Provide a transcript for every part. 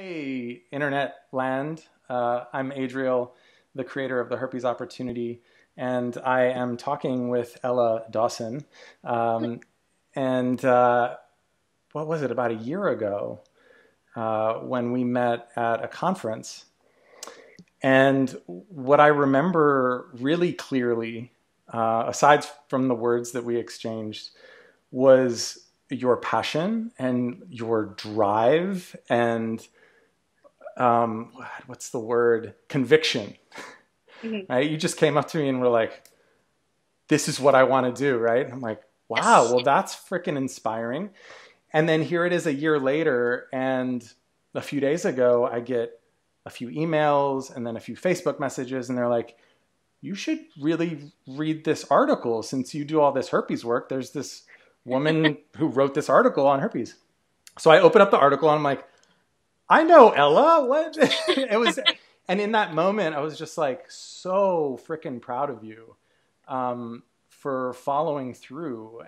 Hey, internet land. I'm Adrial, the creator of the Herpes Opportunity, and I am talking with Ella Dawson. Um, and what was it, about a year ago when we met at a conference? And what I remember really clearly, aside from the words that we exchanged, was your passion and your drive and what's the word? Conviction, Mhm. right? You just came up to me and were like, this is what I want to do, right? And I'm like, wow, Yes. well, that's freaking inspiring. And then here it is a year later, and a few days ago, I get a few emails and then a few Facebook messages, and they're like, you should really read this article since you do all this herpes work. There's this woman who wrote this article on herpes. So I open up the article and I'm like, I know Ella. What? It was, and in that moment, I was just like so freaking proud of you for following through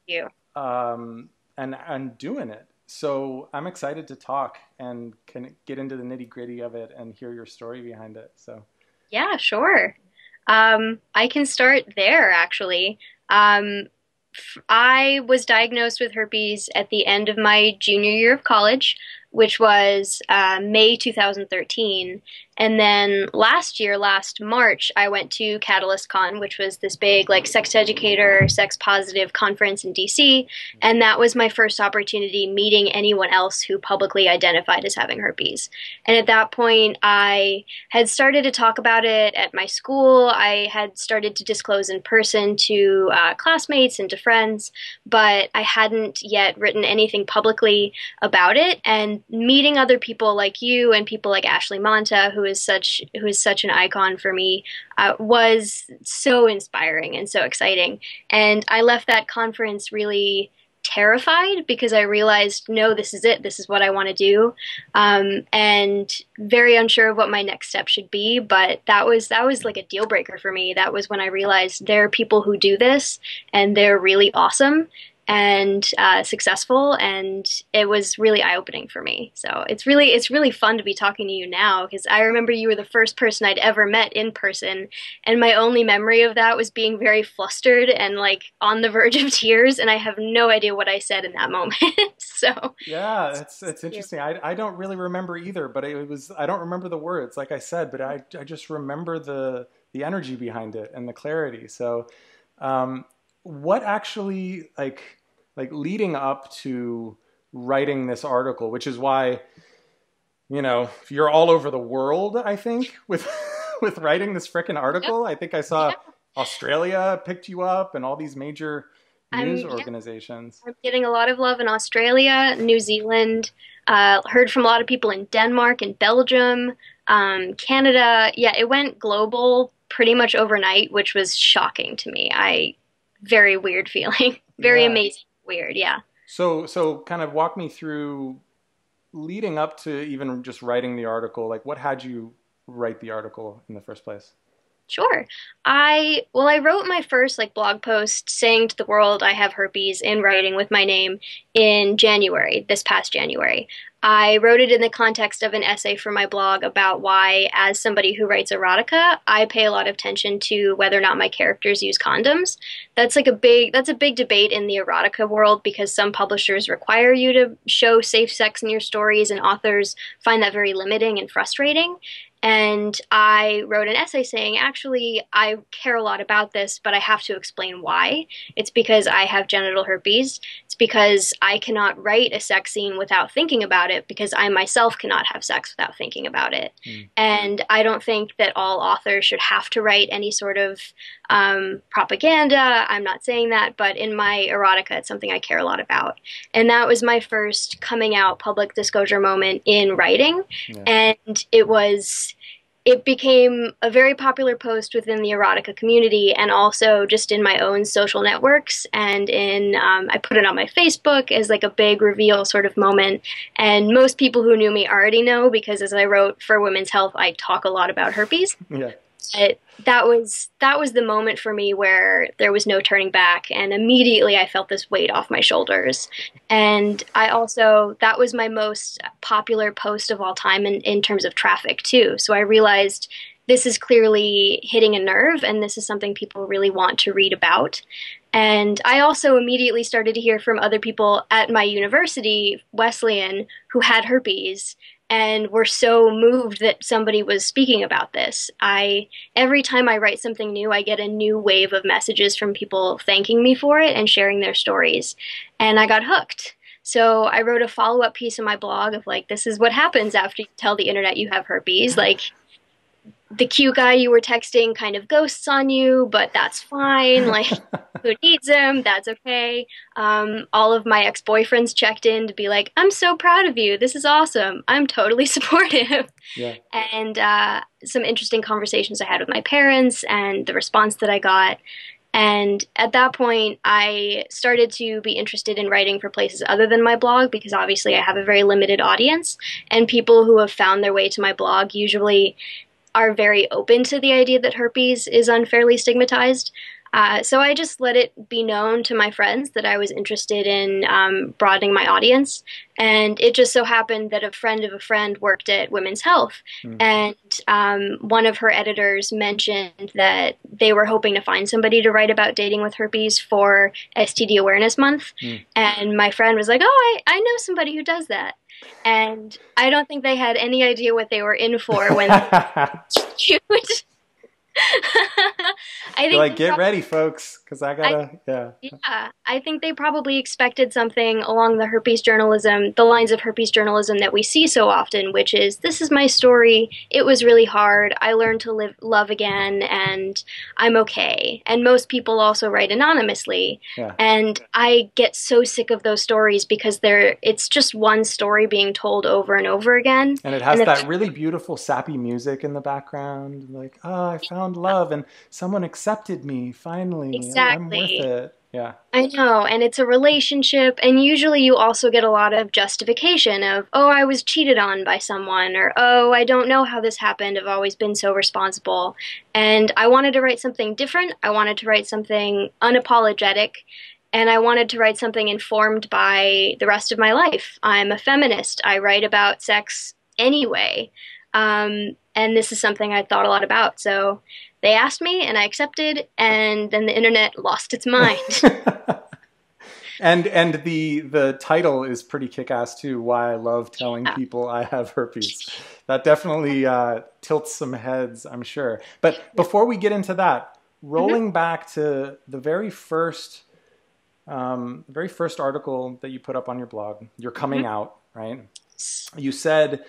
You. and doing it. So I'm excited to talk and can get into the nitty gritty of it and hear your story behind it. So Yeah, sure. I can start there actually. I was diagnosed with herpes at the end of my junior year of college, which was May 2013. And then last year, last March, I went to Catalyst Con, which was this big like sex educator, sex positive conference in DC. And that was my first opportunity meeting anyone else who publicly identified as having herpes. And at that point, I had started to talk about it at my school. I had started to disclose in person to classmates and to friends, but I hadn't yet written anything publicly about it. And meeting other people like you and people like Ashley Monta, who is such an icon for me, was so inspiring and so exciting. And I left that conference really terrified because I realized, no, this is it. This is what I want to do, and very unsure of what my next step should be. But that was like a deal breaker for me. That was when I realized there are people who do this, and they're really awesome and successful, and it was really eye opening for me. So it's really fun to be talking to you now because I remember you were the first person I'd ever met in person, and my only memory of that was being very flustered and like on the verge of tears, and I have no idea what I said in that moment. So yeah, it's yeah. interesting. I don't really remember either, but it was I don't remember the words, like I said, but I just remember the energy behind it and the clarity. So what actually like leading up to writing this article, which is why, you're all over the world, I think, with with writing this frickin' Yep. article. I think I saw Yeah. Australia picked you up and all these major news Yeah, organizations. I'm getting a lot of love in Australia, New Zealand. Heard from a lot of people in Denmark and Belgium, Canada. Yeah, it went global pretty much overnight, which was shocking to me. Very weird feeling. Very Yeah. amazing. Weird, yeah. So kind of walk me through leading up to even just writing the article. Like what had you write the article in the first place? Sure. I wrote my first like blog post saying to the world I have herpes in writing with my name in January, this past January. I wrote it in the context of an essay for my blog about why, as somebody who writes erotica, I pay a lot of attention to whether or not my characters use condoms. That's a big debate in the erotica world because some publishers require you to show safe sex in your stories, and authors find that very limiting and frustrating. And I wrote an essay saying, actually, I care a lot about this, but I have to explain why. It's because I have genital herpes. It's because I cannot write a sex scene without thinking about it because I myself cannot have sex without thinking about it. Mm. And I don't think that all authors should have to write any sort of propaganda. I'm not saying that, but in my erotica, it's something I care a lot about. And that was my first coming out public disclosure moment in writing. Yeah. And it became a very popular post within the erotica community and also just in my own social networks. And I put it on my Facebook as like a big reveal sort of moment. And most people who knew me already know because as I wrote for Women's Health, I talk a lot about herpes. Yeah. That was the moment for me where there was no turning back, and immediately I felt this weight off my shoulders. And I also that was my most popular post of all time in terms of traffic too. So I realized this is clearly hitting a nerve, and this is something people really want to read about. And I also immediately started to hear from other people at my university, Wesleyan, who had herpes and were so moved that somebody was speaking about this. Every time I write something new, I get a new wave of messages from people thanking me for it and sharing their stories. And I got hooked. So I wrote a follow-up piece in my blog of like, this is what happens after you tell the internet you have herpes. Like, the cute guy you were texting kind of ghosts on you, but that's fine. Like, who needs him? That's okay. All of my ex-boyfriends checked in to be like, I'm so proud of you. This is awesome. I'm totally supportive. Yeah. And some interesting conversations I had with my parents and the response that I got. And at that point, I started to be interested in writing for places other than my blog because obviously I have a very limited audience. And people who have found their way to my blog usually are very open to the idea that herpes is unfairly stigmatized. So I just let it be known to my friends that I was interested in broadening my audience. And it just so happened that a friend of a friend worked at Women's Health. And one of her editors mentioned that they were hoping to find somebody to write about dating with herpes for STD Awareness Month. And my friend was like, oh, I know somebody who does that. And I don't think they had any idea what they were in for when cute. I think You're like, get ready, folks, because I gotta, yeah. Yeah, I think they probably expected something along the lines of herpes journalism that we see so often, which is, this is my story. It was really hard. I learned to love again, and I'm okay. And most people also write anonymously. Yeah. And I get so sick of those stories because it's just one story being told over and over again. And it has that really beautiful sappy music in the background, like, oh, I found love and someone accepted me finally. I'm worth Exactly. it. Yeah. I know, and it's a relationship, and usually you also get a lot of justification of, oh, I was cheated on by someone, or oh, I don't know how this happened, I've always been so responsible. And I wanted to write something different, I wanted to write something unapologetic, and I wanted to write something informed by the rest of my life. I'm a feminist, I write about sex anyway, and this is something I thought a lot about, so they asked me and I accepted, and then the internet lost its mind. And the title is pretty kick-ass too, Why I Love Telling People I Have Herpes. That definitely tilts some heads, I'm sure. But before we get into that, rolling back to the very first article that you put up on your blog, your coming out, right? You said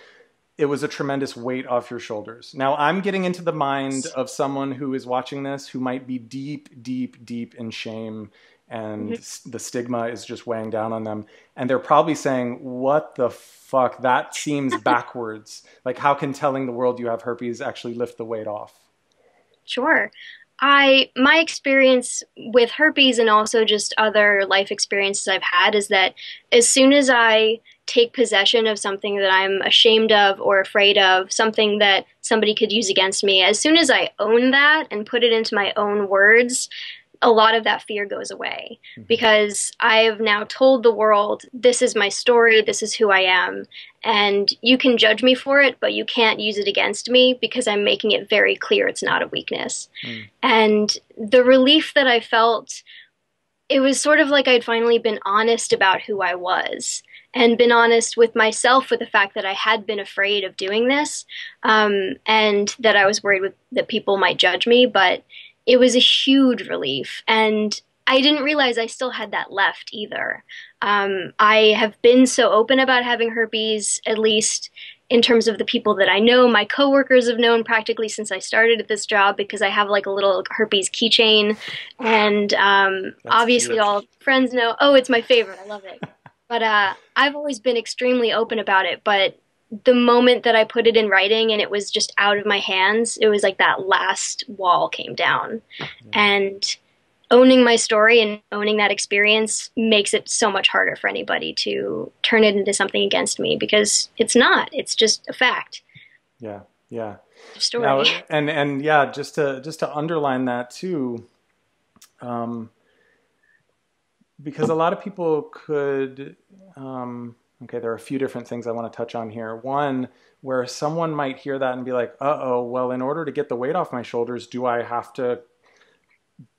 it was a tremendous weight off your shoulders. Now, I'm getting into the mind of someone who is watching this who might be deep, deep, deep in shame, and the stigma is just weighing down on them. And they're probably saying, what the fuck? That seems backwards. Like, how can telling the world you have herpes actually lift the weight off? Sure. My experience with herpes and also just other life experiences I've had is that as soon as I take possession of something that I'm ashamed of or afraid of, something that somebody could use against me, as soon as I own that and put it into my own words, a lot of that fear goes away because I have now told the world, this is my story, this is who I am, and you can judge me for it, but you can't use it against me because I'm making it very clear it's not a weakness. And the relief that I felt, it was sort of like I'd finally been honest about who I was and been honest with myself with the fact that I had been afraid of doing this, and that I was worried that people might judge me, but it was a huge relief, and I didn't realize I still had that left either. I have been so open about having herpes, at least in terms of the people that I know. My coworkers have known practically since I started at this job because I have like a little herpes keychain, and obviously cute. all friends know. Oh, it's my favorite. I love it. But I've always been extremely open about it, but the moment that I put it in writing and it was just out of my hands, it was like that last wall came down. And owning my story and owning that experience makes it so much harder for anybody to turn it into something against me because it's not. It's just a fact. Yeah, yeah. story. Now, and yeah, just to underline that too, um, because a lot of people could, okay, there are a few different things I want to touch on here. One, where someone might hear that and be like, uh-oh, well, in order to get the weight off my shoulders, do I have to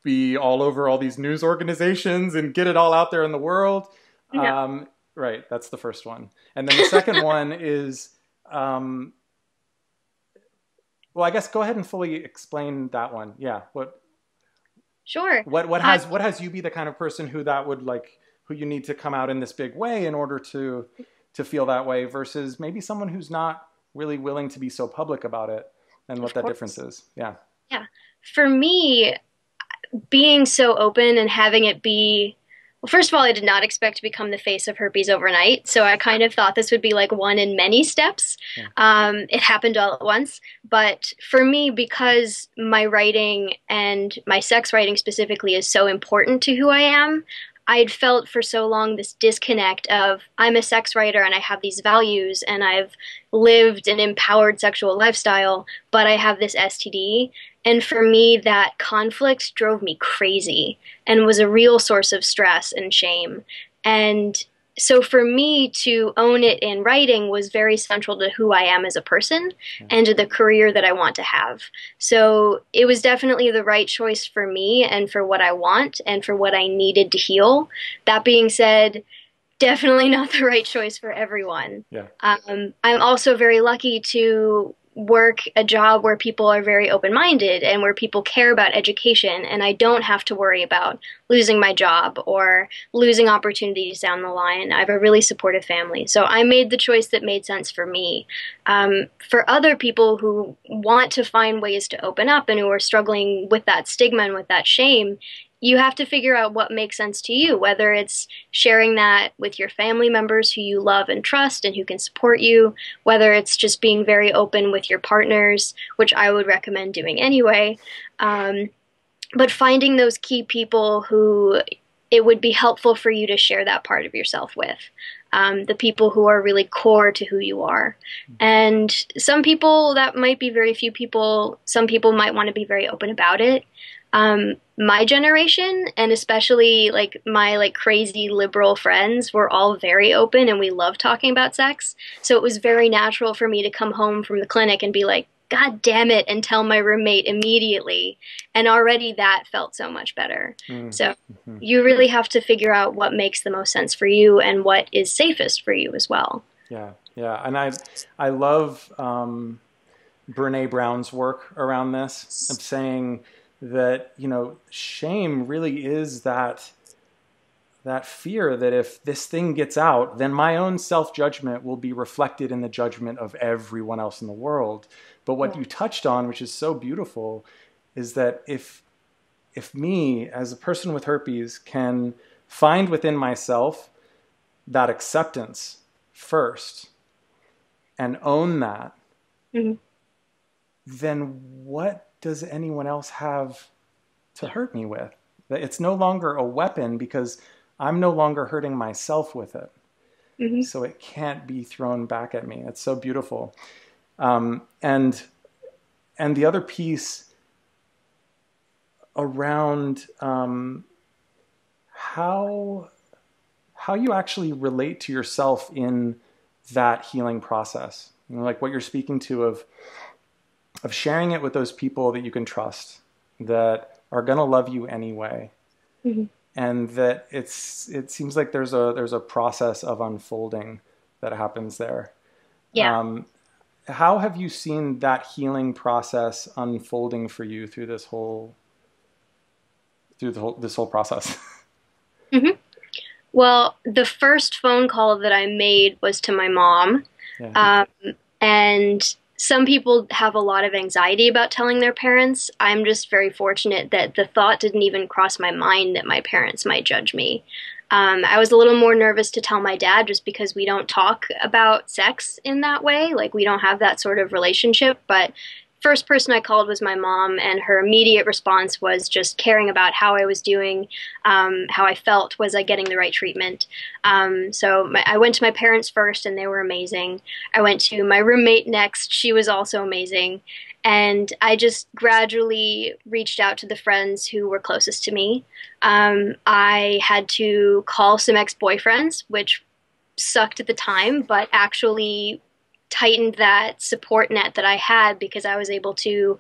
be all over all these news organizations and get it all out there in the world? No. Right, that's the first one. And then the second one is, well, I guess go ahead and fully explain that one. Yeah, Sure. what has you be the kind of person who that would like, who you need to come out in this big way in order to feel that way versus maybe someone who's not really willing to be so public about it, and what Of that difference course. is. Yeah. Yeah. For me, being so open and having it be, well, first of all, I did not expect to become the face of herpes overnight. So I kind of thought this would be like one in many steps. Yeah. It happened all at once. But for me, because my writing and my sex writing specifically is so important to who I am, I'd felt for so long this disconnect of I'm a sex writer and I have these values and I've lived an empowered sexual lifestyle, but I have this STD. And for me, that conflict drove me crazy and was a real source of stress and shame. And so for me to own it in writing was very central to who I am as a person and to the career that I want to have. So it was definitely the right choice for me and for what I want and for what I needed to heal. That being said, definitely not the right choice for everyone. Yeah. I'm also very lucky to work a job where people are very open-minded and where people care about education, and I don't have to worry about losing my job or losing opportunities down the line. I have a really supportive family, so I made the choice that made sense for me. For other people who want to find ways to open up and who are struggling with that stigma and with that shame, you have to figure out what makes sense to you, whether it's sharing that with your family members who you love and trust and who can support you, whether it's just being very open with your partners, which I would recommend doing anyway. But finding those key people who it would be helpful for you to share that part of yourself with. The people who are really core to who you are. And some people, that might be very few people, some people might want to be very open about it. My generation, and especially like my like crazy liberal friends, were all very open and we love talking about sex. So it was very natural for me to come home from the clinic and be like, God damn it, and tell my roommate immediately. And already that felt so much better. So you really have to figure out what makes the most sense for you and what is safest for you as well. Yeah. Yeah. And I love Brene Brown's work around this, of saying that, shame really is that fear that if this thing gets out, then my own self-judgment will be reflected in the judgment of everyone else in the world. But what you touched on, which is so beautiful, is that if me as a person with herpes can find within myself that acceptance first and own that, then what does anyone else have to hurt me with? It's no longer a weapon because I'm no longer hurting myself with it. So it can't be thrown back at me. It's so beautiful. And the other piece around how you actually relate to yourself in that healing process. Like what you're speaking to of sharing it with those people that you can trust, that are going to love you anyway. And that it seems like there's a process of unfolding that happens there. Yeah. How have you seen that healing process unfolding for you through this whole process? Well, the first phone call that I made was to my mom. Yeah. And some people have a lot of anxiety about telling their parents. I'm just very fortunate that the thought didn't even cross my mind that my parents might judge me. I was a little more nervous to tell my dad just because we don't talk about sex in that way. Like we don't have that sort of relationship. But first person I called was my mom, and her immediate response was just caring about how I was doing, how I felt, was I getting the right treatment. I went to my parents first, and they were amazing. I went to my roommate next. She was also amazing. And I just gradually reached out to the friends who were closest to me. I had to call some ex-boyfriends, which sucked at the time, but actually tightened that support net that I had because I was able to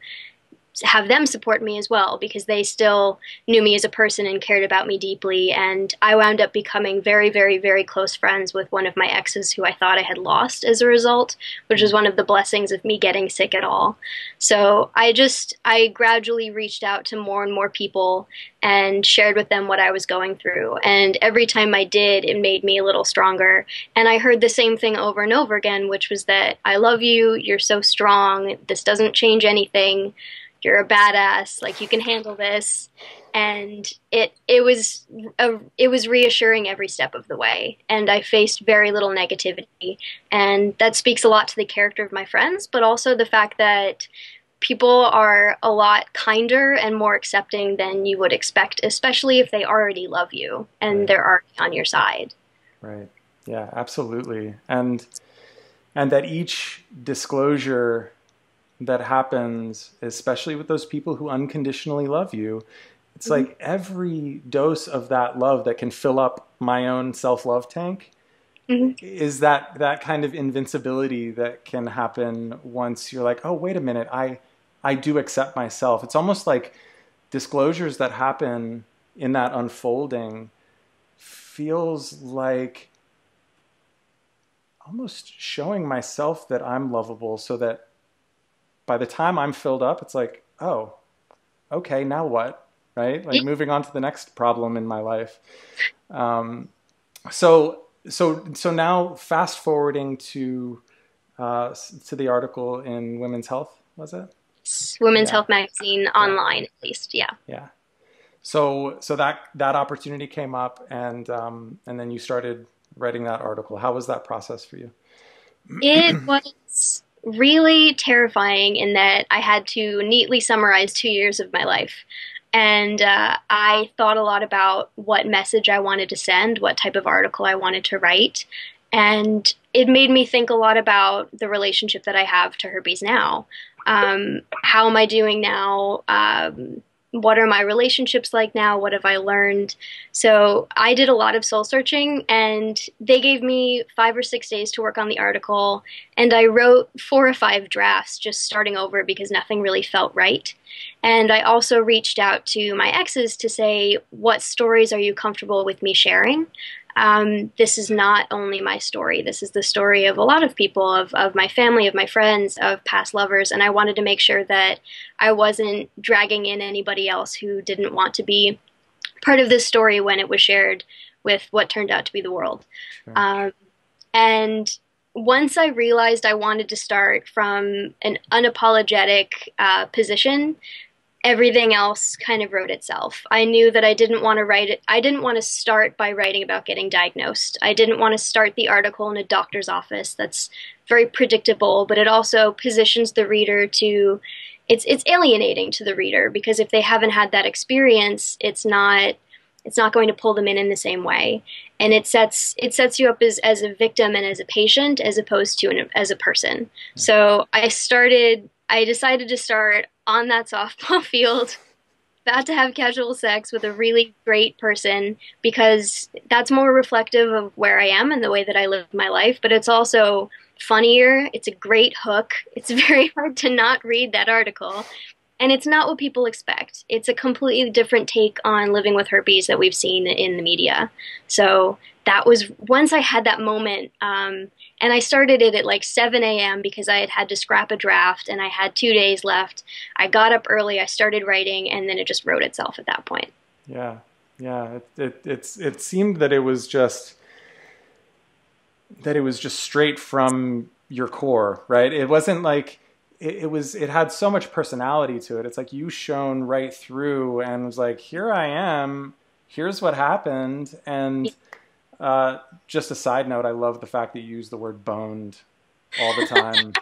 have them support me as well because they still knew me as a person and cared about me deeply. And I wound up becoming very, very, very close friends with one of my exes who I thought I had lost as a result, which was one of the blessings of me getting sick at all. So I gradually reached out to more and more people and shared with them what I was going through. And every time I did, it made me a little stronger. And I heard the same thing over and over again, which was that I love you, you're so strong, this doesn't change anything, you're a badass, like you can handle this. And it was reassuring every step of the way. And I faced very little negativity. And that speaks a lot to the character of my friends, but also the fact that people are a lot kinder and more accepting than you would expect, especially if they already love you and Right. they're already on your side. Right. Yeah, absolutely. And that each disclosure that happens, especially with those people who unconditionally love you, it's like every dose of that love that can fill up my own self-love tank Mm-hmm. is that kind of invincibility that can happen once you're like, oh, wait a minute, I do accept myself. It's almost like disclosures that happen in that unfolding feels like almost showing myself that I'm lovable so that by the time I'm filled up, it's like, oh, okay, now what? Right? Like moving on to the next problem in my life. Um, so now fast forwarding to the article in Women's Health, was it? Women's Yeah, Health magazine yeah, online, at least. Yeah. yeah. So that opportunity came up, and then you started writing that article. How was that process for you? It was really terrifying in that I had to neatly summarize 2 years of my life. And I thought a lot about what message I wanted to send, what type of article I wanted to write. And it made me think a lot about the relationship that I have to herpes now. How am I doing now? What are my relationships like now? What have I learned? So I did a lot of soul searching, and they gave me 5 or 6 days to work on the article. And I wrote 4 or 5 drafts just starting over because nothing really felt right. And I also reached out to my exes to say, what stories are you comfortable with me sharing? This is not only my story. This is the story of a lot of people, of my family, of my friends, of past lovers. And I wanted to make sure that I wasn't dragging in anybody else who didn't want to be part of this story when it was shared with what turned out to be the world. Sure. And once I realized I wanted to start from an unapologetic position, everything else kind of wrote itself. I knew that I didn't want to write it. I didn't want to start by writing about getting diagnosed. I didn't want to start the article in a doctor's office. That's very predictable, but it also positions the reader to, it's alienating to the reader because if they haven't had that experience, it's not going to pull them in the same way. And it sets you up as a victim and as a patient as opposed to as a person. So I decided to start on that softball field, about to have casual sex with a really great person because that's more reflective of where I am and the way that I live my life, but it's also funnier. It's a great hook. It's very hard to not read that article. And it's not what people expect. It's a completely different take on living with herpes that we've seen in the media. So that was, once I had that moment, and I started it at like 7 a.m. because I had to scrap a draft and I had 2 days left. I got up early, I started writing, and then it just wrote itself at that point. Yeah, yeah. It seemed that it was just straight from your core, right? It wasn't like it had so much personality to it. It's like you shone right through and was like, here I am, here's what happened. And just a side note, I love the fact that you use the word boned all the time.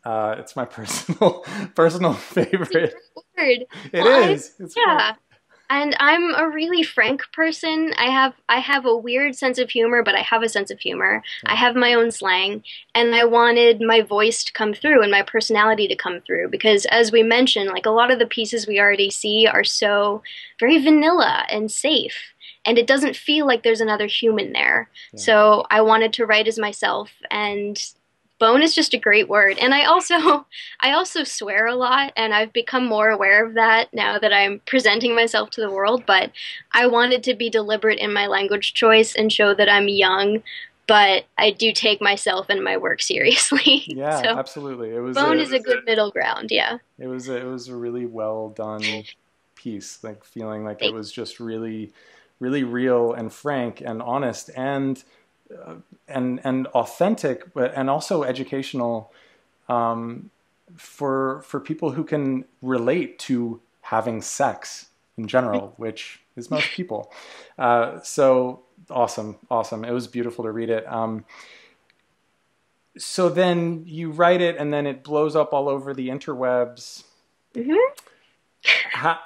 It's my personal favorite. Word. It Well, is. It's great. yeah. And I'm a really frank person. I have a weird sense of humor, but I have a sense of humor. I Yeah. have my own slang, and I wanted my voice to come through and my personality to come through because as we mentioned, like a lot of the pieces we already see are so very vanilla and safe. And it doesn't feel like there's another human there. Yeah. So I wanted to write as myself and bone is just a great word. And I also swear a lot and I've become more aware of that now that I'm presenting myself to the world, but I wanted to be deliberate in my language choice and show that I'm young, but I do take myself and my work seriously. Yeah, So absolutely. bone is a good middle ground, yeah. It was a really well done piece, like feeling like it Thank was just really, really real and frank and honest and authentic, but and also educational um, for people who can relate to having sex in general, which is most people. So awesome, awesome. It was beautiful to read it. So then you write it, and then it blows up all over the interwebs. hmm How,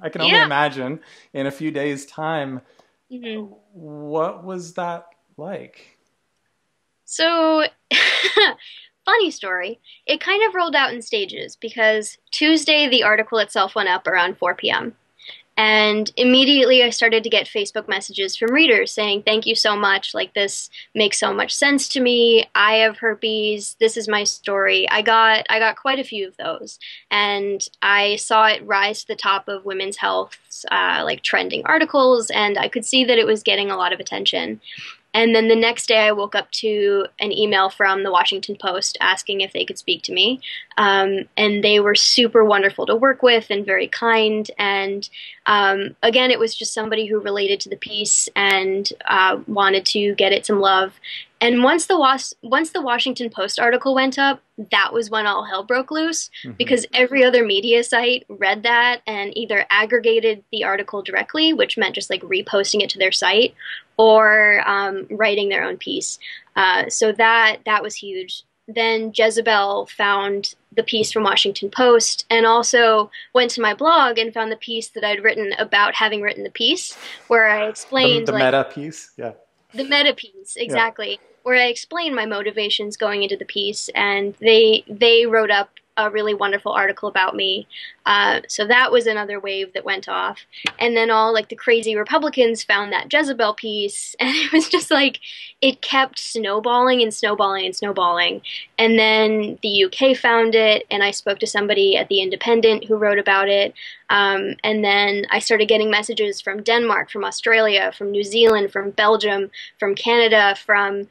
I can only Yeah. imagine in a few days' time. hmm What was that like? So, funny story. It kind of rolled out in stages because Tuesday the article itself went up around 4 p.m. And immediately I started to get Facebook messages from readers saying, "Thank you so much. Like, this makes so much sense to me. I have herpes. This is my story." I got quite a few of those. And I saw it rise to the top of women's health, like trending articles, and I could see that it was getting a lot of attention. And then the next day, I woke up to an email from the Washington Post asking if they could speak to me. And they were super wonderful to work with and very kind. And again, it was just somebody who related to the piece and wanted to get it some love. And once the Washington Post article went up, that was when all hell broke loose Hmm. because every other media site read that and either aggregated the article directly, which meant just like reposting it to their site, or writing their own piece. So that was huge. Then Jezebel found the piece from Washington Post and also went to my blog and found the piece that I'd written about having written the piece, where I explained The like meta piece, yeah, the meta piece yeah. exactly, where I explained my motivations going into the piece, and they wrote up a really wonderful article about me. So that was another wave that went off, and then all like the crazy Republicans found that Jezebel piece, and it was just like it kept snowballing and snowballing and snowballing. And then the UK found it, and I spoke to somebody at the Independent who wrote about it. And then I started getting messages from Denmark, from Australia, from New Zealand, from Belgium, from Canada, from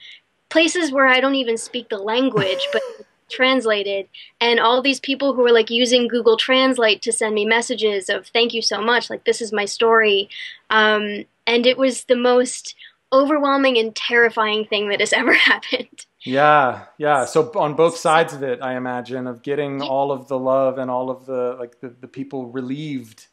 places where I don't even speak the language, but translated. And all these people who were like using Google Translate to send me messages of thank you so much, like this is my story. And it was the most overwhelming and terrifying thing that has ever happened. Yeah, yeah. So on both sides of it, I imagine, of getting Yeah, all of the love and all of the like the people relieved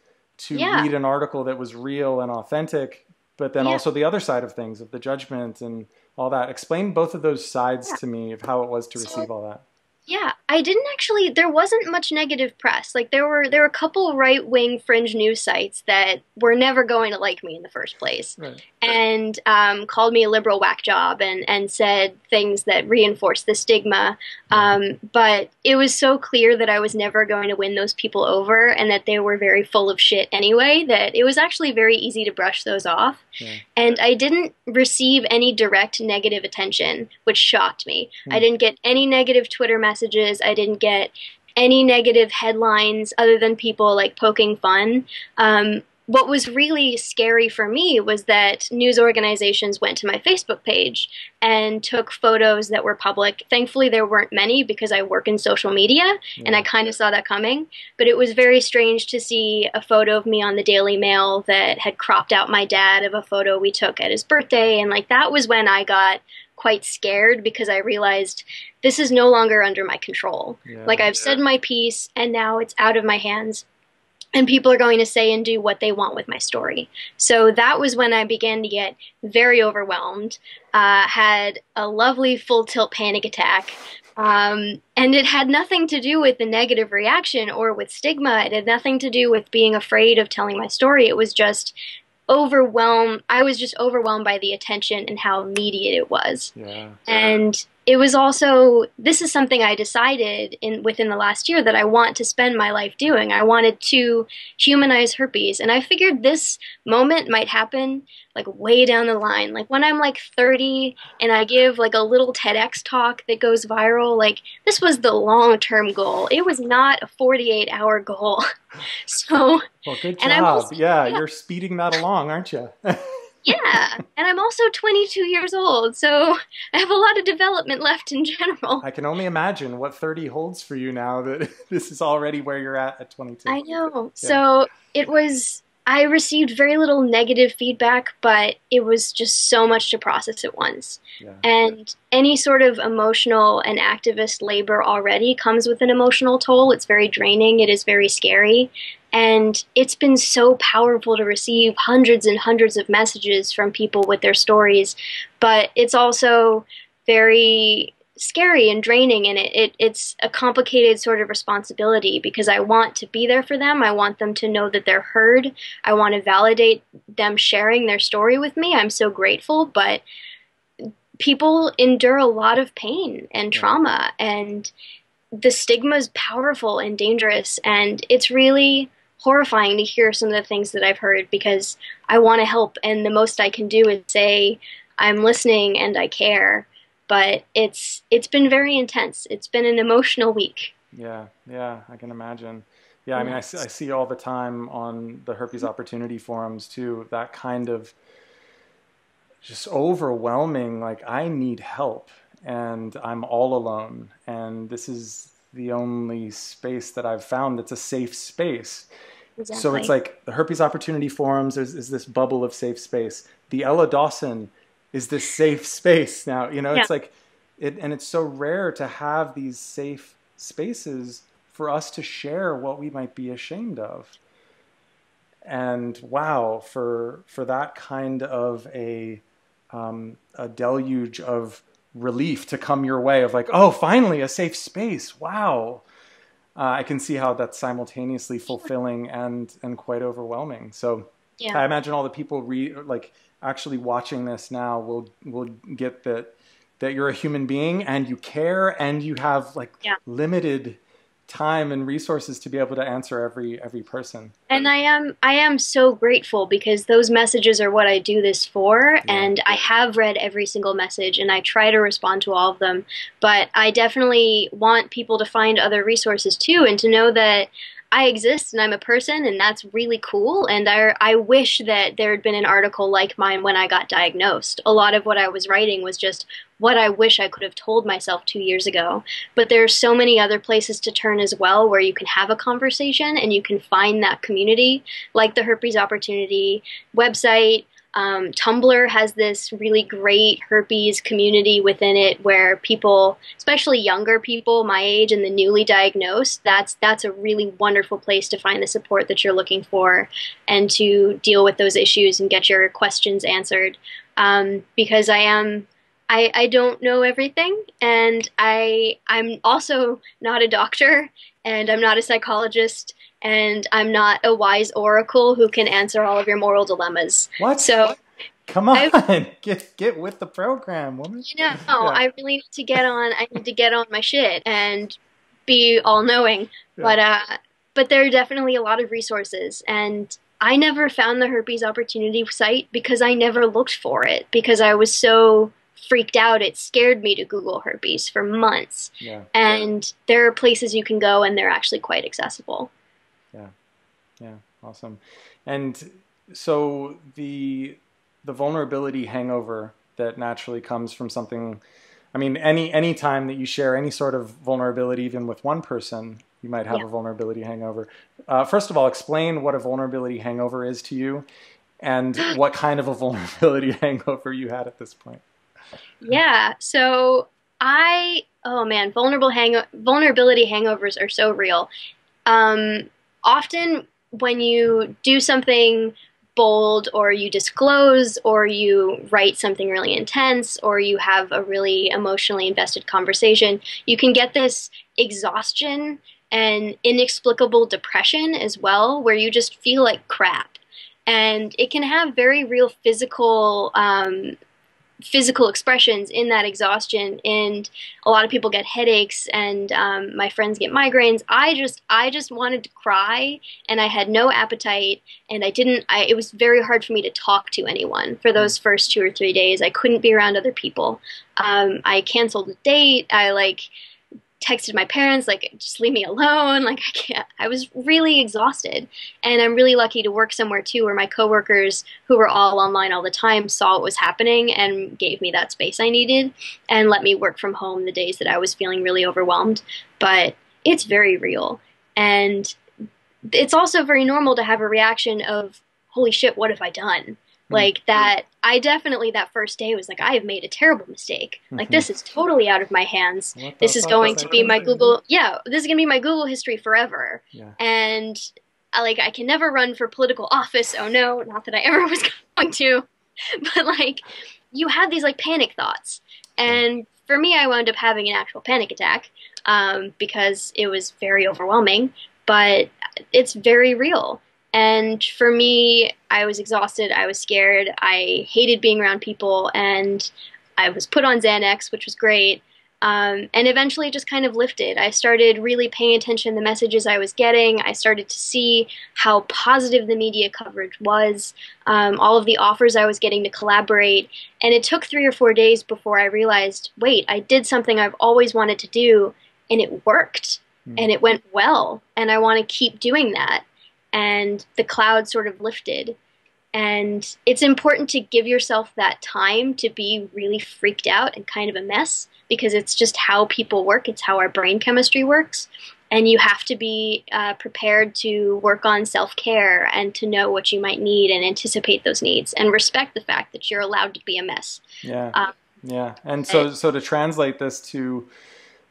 to yeah, read an article that was real and authentic, but then yeah. also the other side of things, of the judgment and all that. Explain both of those sides Yeah. to me of how it was to receive So all that. yeah, I didn't actually. There wasn't much negative press. Like there were a couple right wing fringe news sites that were never going to like me in the first place, Right. and called me a liberal whack job and said things that reinforced the stigma. Yeah. But it was so clear that I was never going to win those people over, and that they were very full of shit anyway. That it was actually very easy to brush those off. Yeah. And I didn't receive any direct negative attention, which shocked me. I Hmm. didn't get any negative Twitter messages. I didn't get any negative headlines other than people like poking fun. What was really scary for me was that news organizations went to my Facebook page and took photos that were public. Thankfully, there weren't many because I work in social media and Yeah. I kind of saw that coming. But it was very strange to see a photo of me on the Daily Mail that had cropped out my dad of a photo we took at his birthday. And like that was when I got quite scared because I realized this is no longer under my control. Like Yeah. I've said my piece and now it's out of my hands and people are going to say and do what they want with my story. So that was when I began to get very overwhelmed, had a lovely full tilt panic attack, And it had nothing to do with the negative reaction or with stigma. It had nothing to do with being afraid of telling my story. It was just overwhelmed. I was just overwhelmed by the attention and how immediate it was. Yeah. And it was also, this is something I decided within the last year that I want to spend my life doing. I wanted to humanize herpes. And I figured this moment might happen like way down the line. Like when I'm like 30 and I give like a little TEDx talk that goes viral, like this was the long-term goal. It was not a 48-hour goal. So, Well, good and I'm job. also, Yeah, yeah, you're speeding that along, aren't you? yeah, and I'm also 22 years old, so I have a lot of development left in general. I can only imagine what 30 holds for you now that this is already where you're at 22. I know. Yeah, So I received very little negative feedback, but it was just so much to process at once. yeah, And any sort of emotional and activist labor already comes with an emotional toll. It's very draining, it is very scary. And it's been so powerful to receive hundreds and hundreds of messages from people with their stories, but it's also very scary and draining, and it's a complicated sort of responsibility because I want to be there for them. I want them to know that they're heard. I want to validate them sharing their story with me. I'm so grateful, but people endure a lot of pain and yeah. trauma, and the stigma is powerful and dangerous, and it's really horrifying to hear some of the things that I've heard because I want to help, and the most I can do is say I'm listening and I care. But it's been very intense. It's been an emotional week. Yeah, yeah, I can imagine. Yeah, I mean, I Yes. see all the time on the Herpes Opportunity forums too, that kind of just overwhelming, like, I need help and I'm all alone. And this is the only space that I've found that's a safe space. So it's Exactly. like the Herpes Opportunity forums is this bubble of safe space. The Ella Dawson is this safe space now. You know, Yeah. it's like and it's so rare to have these safe spaces for us to share what we might be ashamed of. And wow, for that kind of a deluge of relief to come your way of like, oh, finally a safe space. Wow. I can see how that's simultaneously fulfilling and quite overwhelming. So Yeah. I imagine all the people like actually watching this now will get that you're a human being and you care and you have like Yeah. limited time and resources to be able to answer every person. And I am so grateful because those messages are what I do this for, Yeah. and I have read every single message and I try to respond to all of them. But I definitely want people to find other resources too and to know that I exist and I'm a person, and that's really cool. And I wish that there had been an article like mine when I got diagnosed. A lot of what I was writing was just what I wish I could have told myself 2 years ago. But there are so many other places to turn as well where you can have a conversation and you can find that community, like the Herpes Opportunity website. Tumblr has this really great herpes community within it where people, especially younger people my age and the newly diagnosed, that's a really wonderful place to find the support that you're looking for and to deal with those issues and get your questions answered. Because I don't know everything, and I'm also not a doctor, and I'm not a psychologist, and I'm not a wise oracle who can answer all of your moral dilemmas. What? So Come I, on, get with the program, woman. Yeah, I really need to get on. I need to get on my shit and be all knowing. yeah. But there are definitely a lot of resources, and I never found the Herpes Opportunity site because I never looked for it because I was so freaked out. It scared me to Google herpes for months. Yeah, And there are places you can go, and they're actually quite accessible. yeah, yeah. Awesome. And so the vulnerability hangover that naturally comes from something. I mean, any time that you share any sort of vulnerability, even with one person, you might have Yeah. a vulnerability hangover. First of all, explain what a vulnerability hangover is to you, and what kind of a vulnerability hangover you had at this point. Yeah. So oh man, vulnerability hangovers are so real. Um, Often when you do something bold, or you disclose, or you write something really intense, or you have a really emotionally invested conversation, you can get this exhaustion and inexplicable depression as well, where you just feel like crap. And it can have very real physical expressions in that exhaustion, and a lot of people get headaches, and my friends get migraines. I just wanted to cry, and I had no appetite, and it was very hard for me to talk to anyone for those first 2 or 3 days. I couldn't be around other people. I canceled a date. I texted my parents, just leave me alone. I can't. I was really exhausted. And I'm really lucky to work somewhere too where my coworkers, who were all online all the time, saw what was happening and gave me that space I needed and let me work from home the days that I was feeling really overwhelmed. But it's very real. And it's also very normal to have a reaction of, holy shit, what have I done? That, I definitely, that first day was I have made a terrible mistake. This is totally out of my hands. This is going to be my Google, this is going to be my Google history forever. Yeah. And I can never run for political office. Oh no, not that I ever was going to. But you have these panic thoughts. And for me, I wound up having an actual panic attack because it was very overwhelming, but it's very real. And for me, I was exhausted, I was scared, I hated being around people, and I was put on Xanax, which was great, and eventually it just kind of lifted. I started really paying attention to the messages I was getting. I started to see how positive the media coverage was, all of the offers I was getting to collaborate, and it took 3 or 4 days before I realized, wait, I did something I've always wanted to do, and it worked, and it went well, and I want to keep doing that. And the cloud sort of lifted. And it's important to give yourself that time to be really freaked out and kind of a mess, because it's just how people work. It's how our brain chemistry works. And you have to be prepared to work on self-care and to know what you might need and anticipate those needs and respect the fact that you're allowed to be a mess. Yeah. Yeah. And so to translate this to,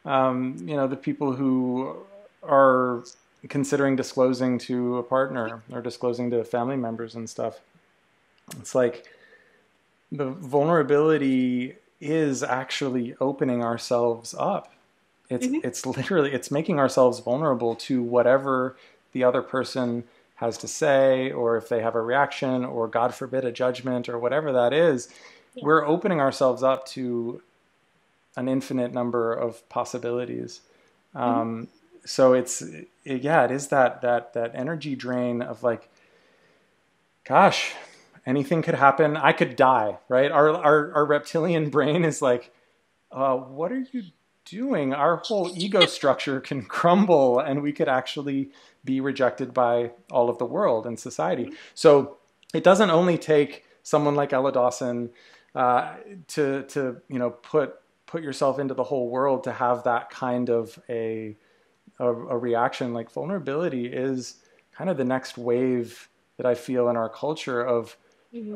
the people who are considering disclosing to a partner or disclosing to family members and stuff, it's the vulnerability is actually opening ourselves up. It's literally, it's making ourselves vulnerable to whatever the other person has to say, or if they have a reaction, or God forbid a judgment, or whatever that is. We're opening ourselves up to an infinite number of possibilities. So it is that energy drain of gosh, anything could happen. I could die, right? Our reptilian brain is what are you doing? Our whole ego structure can crumble, and we could actually be rejected by all of the world and society. So it doesn't only take someone like Ella Dawson to put yourself into the whole world to have that kind of a reaction. Vulnerability is kind of the next wave that I feel in our culture of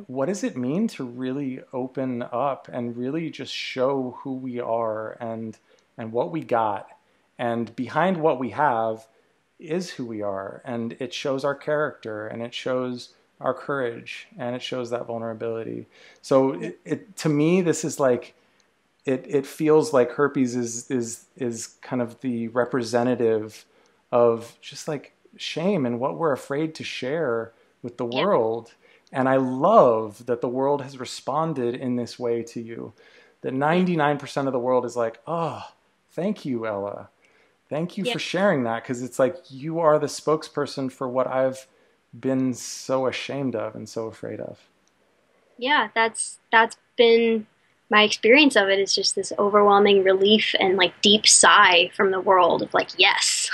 what does it mean to really open up and really just show who we are and what we got, and behind what we have is who we are, and it shows our character, and it shows our courage, and it shows that vulnerability. So it to me, this is it feels like herpes is kind of the representative of just shame and what we're afraid to share with the world. And I love that the world has responded in this way to you. That 99% of the world is oh, thank you, Ella. Thank you for sharing that, because it's you are the spokesperson for what I've been so ashamed of and so afraid of. Yeah, that's been my experience of it, is just this overwhelming relief and deep sigh from the world of yes,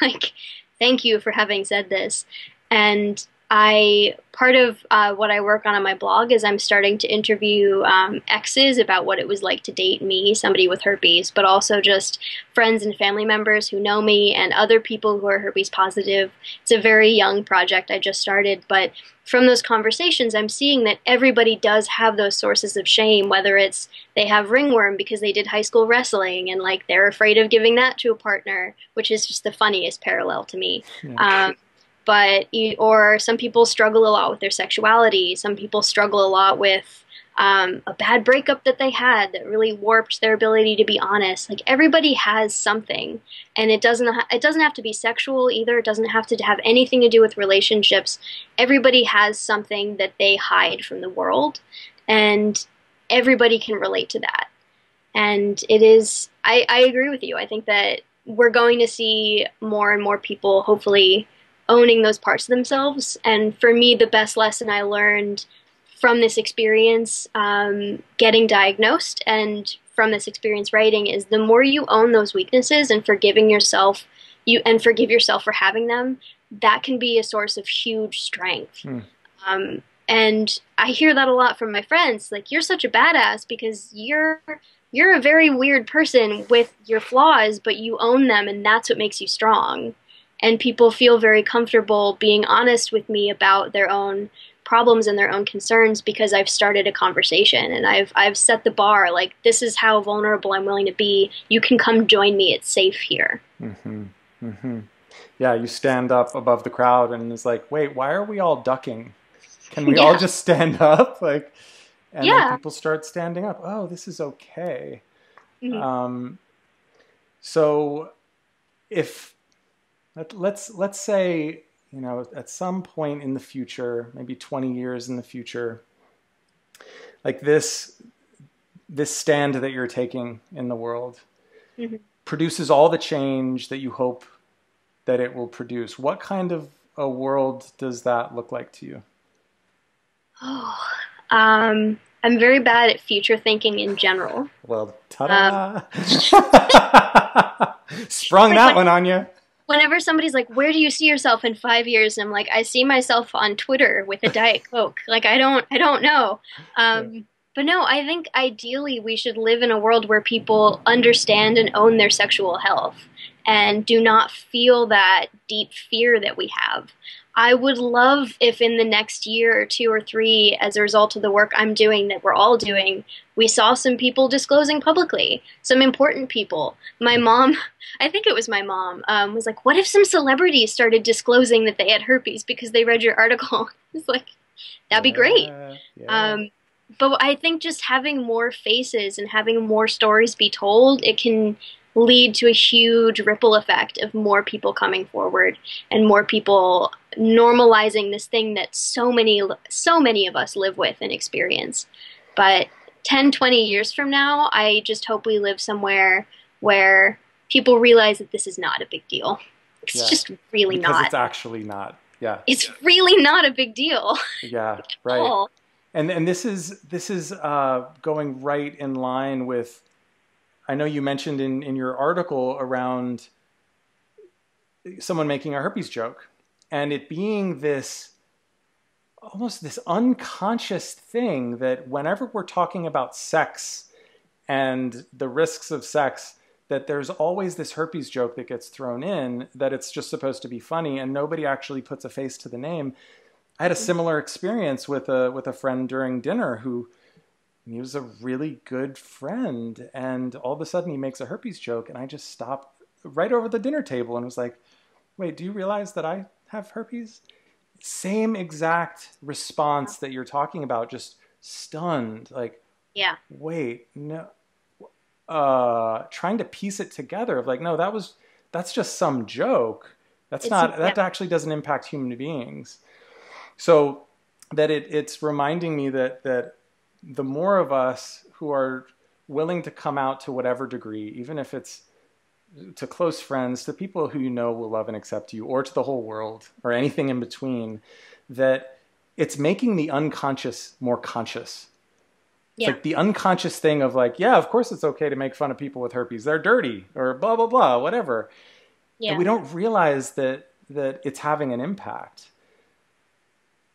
thank you for having said this. And part of what I work on my blog is I'm starting to interview exes about what it was like to date me, somebody with herpes, but also just friends and family members who know me and other people who are herpes positive. It's a very young project I just started, but from those conversations, I'm seeing that everybody does have those sources of shame, whether it's they have ringworm because they did high school wrestling and they're afraid of giving that to a partner, which is just the funniest parallel to me. Yeah. or some people struggle a lot with their sexuality. Some people struggle a lot with a bad breakup that they had that really warped their ability to be honest. Like everybody has something, and it doesn't have to be sexual either. It doesn't have to have anything to do with relationships. Everybody has something that they hide from the world, and everybody can relate to that. And it is, I agree with you. I think that we're going to see more and more people hopefully owning those parts of themselves. And for me, the best lesson I learned from this experience, getting diagnosed, and from this experience writing, is the more you own those weaknesses and forgiving yourself, forgive yourself for having them, that can be a source of huge strength. And I hear that a lot from my friends. Like, you're such a badass because you're a very weird person with your flaws, but you own them, and that's what makes you strong. And people feel very comfortable being honest with me about their own problems and their own concerns because I've started a conversation, and I've set the bar. Like, this is how vulnerable I'm willing to be. You can come join me. It's safe here. Yeah, you stand up above the crowd and it's like, wait, why are we all ducking? Can we all just stand up? Like, and then people start standing up. Oh, this is okay. So if let's say, you know, at some point in the future, maybe 20 years in the future, like this stand that you're taking in the world produces all the change that you hope that it will produce. What kind of a world does that look like to you? I'm very bad at future thinking in general. Well, ta-da! Sprung that one on you. Whenever somebody's like, "Where do you see yourself in 5 years?" and I'm like, "I see myself on Twitter with a Diet Coke." Like, I don't know. But no, I think ideally we should live in a world where people understand and own their sexual health and do not feel that deep fear that we have. I would love if in the next year or 2 or 3, as a result of the work I'm doing, that we're all doing, we saw some people disclosing publicly, some important people. My mom, I think it was my mom, was like, what if some celebrities started disclosing that they had herpes because they read your article? It's like, that'd be great. But I think just having more faces and having more stories be told, it can lead to a huge ripple effect of more people coming forward and more people normalizing this thing that so many of us live with and experience. But 10, 20 years from now, I just hope we live somewhere where people realize that this is not a big deal. It's just really not. Because it's actually not. Yeah. It's really not a big deal. Yeah, right. And this is going right in line with, I know you mentioned in your article around someone making a herpes joke, and it being this almost this unconscious thing that whenever we're talking about sex and the risks of sex, that there's always this herpes joke that gets thrown in, that it's just supposed to be funny and nobody actually puts a face to the name. I had a similar experience with a friend during dinner who, he was a really good friend, and all of a sudden he makes a herpes joke, and I just stopped right over the dinner table and was like, wait, do you realize that I have herpes? Same exact response that you're talking about, just stunned, like, yeah, wait, no, trying to piece it together of like, no, that's just some joke. That actually doesn't impact human beings. So that it's reminding me that the more of us who are willing to come out to whatever degree, even if it's to close friends, to people who you know will love and accept you, or to the whole world, or anything in between, that it's making the unconscious more conscious. It's like the unconscious thing of like, yeah, of course it's okay to make fun of people with herpes. They're dirty, or blah, blah, blah, whatever. Yeah. And we don't realize that it's having an impact.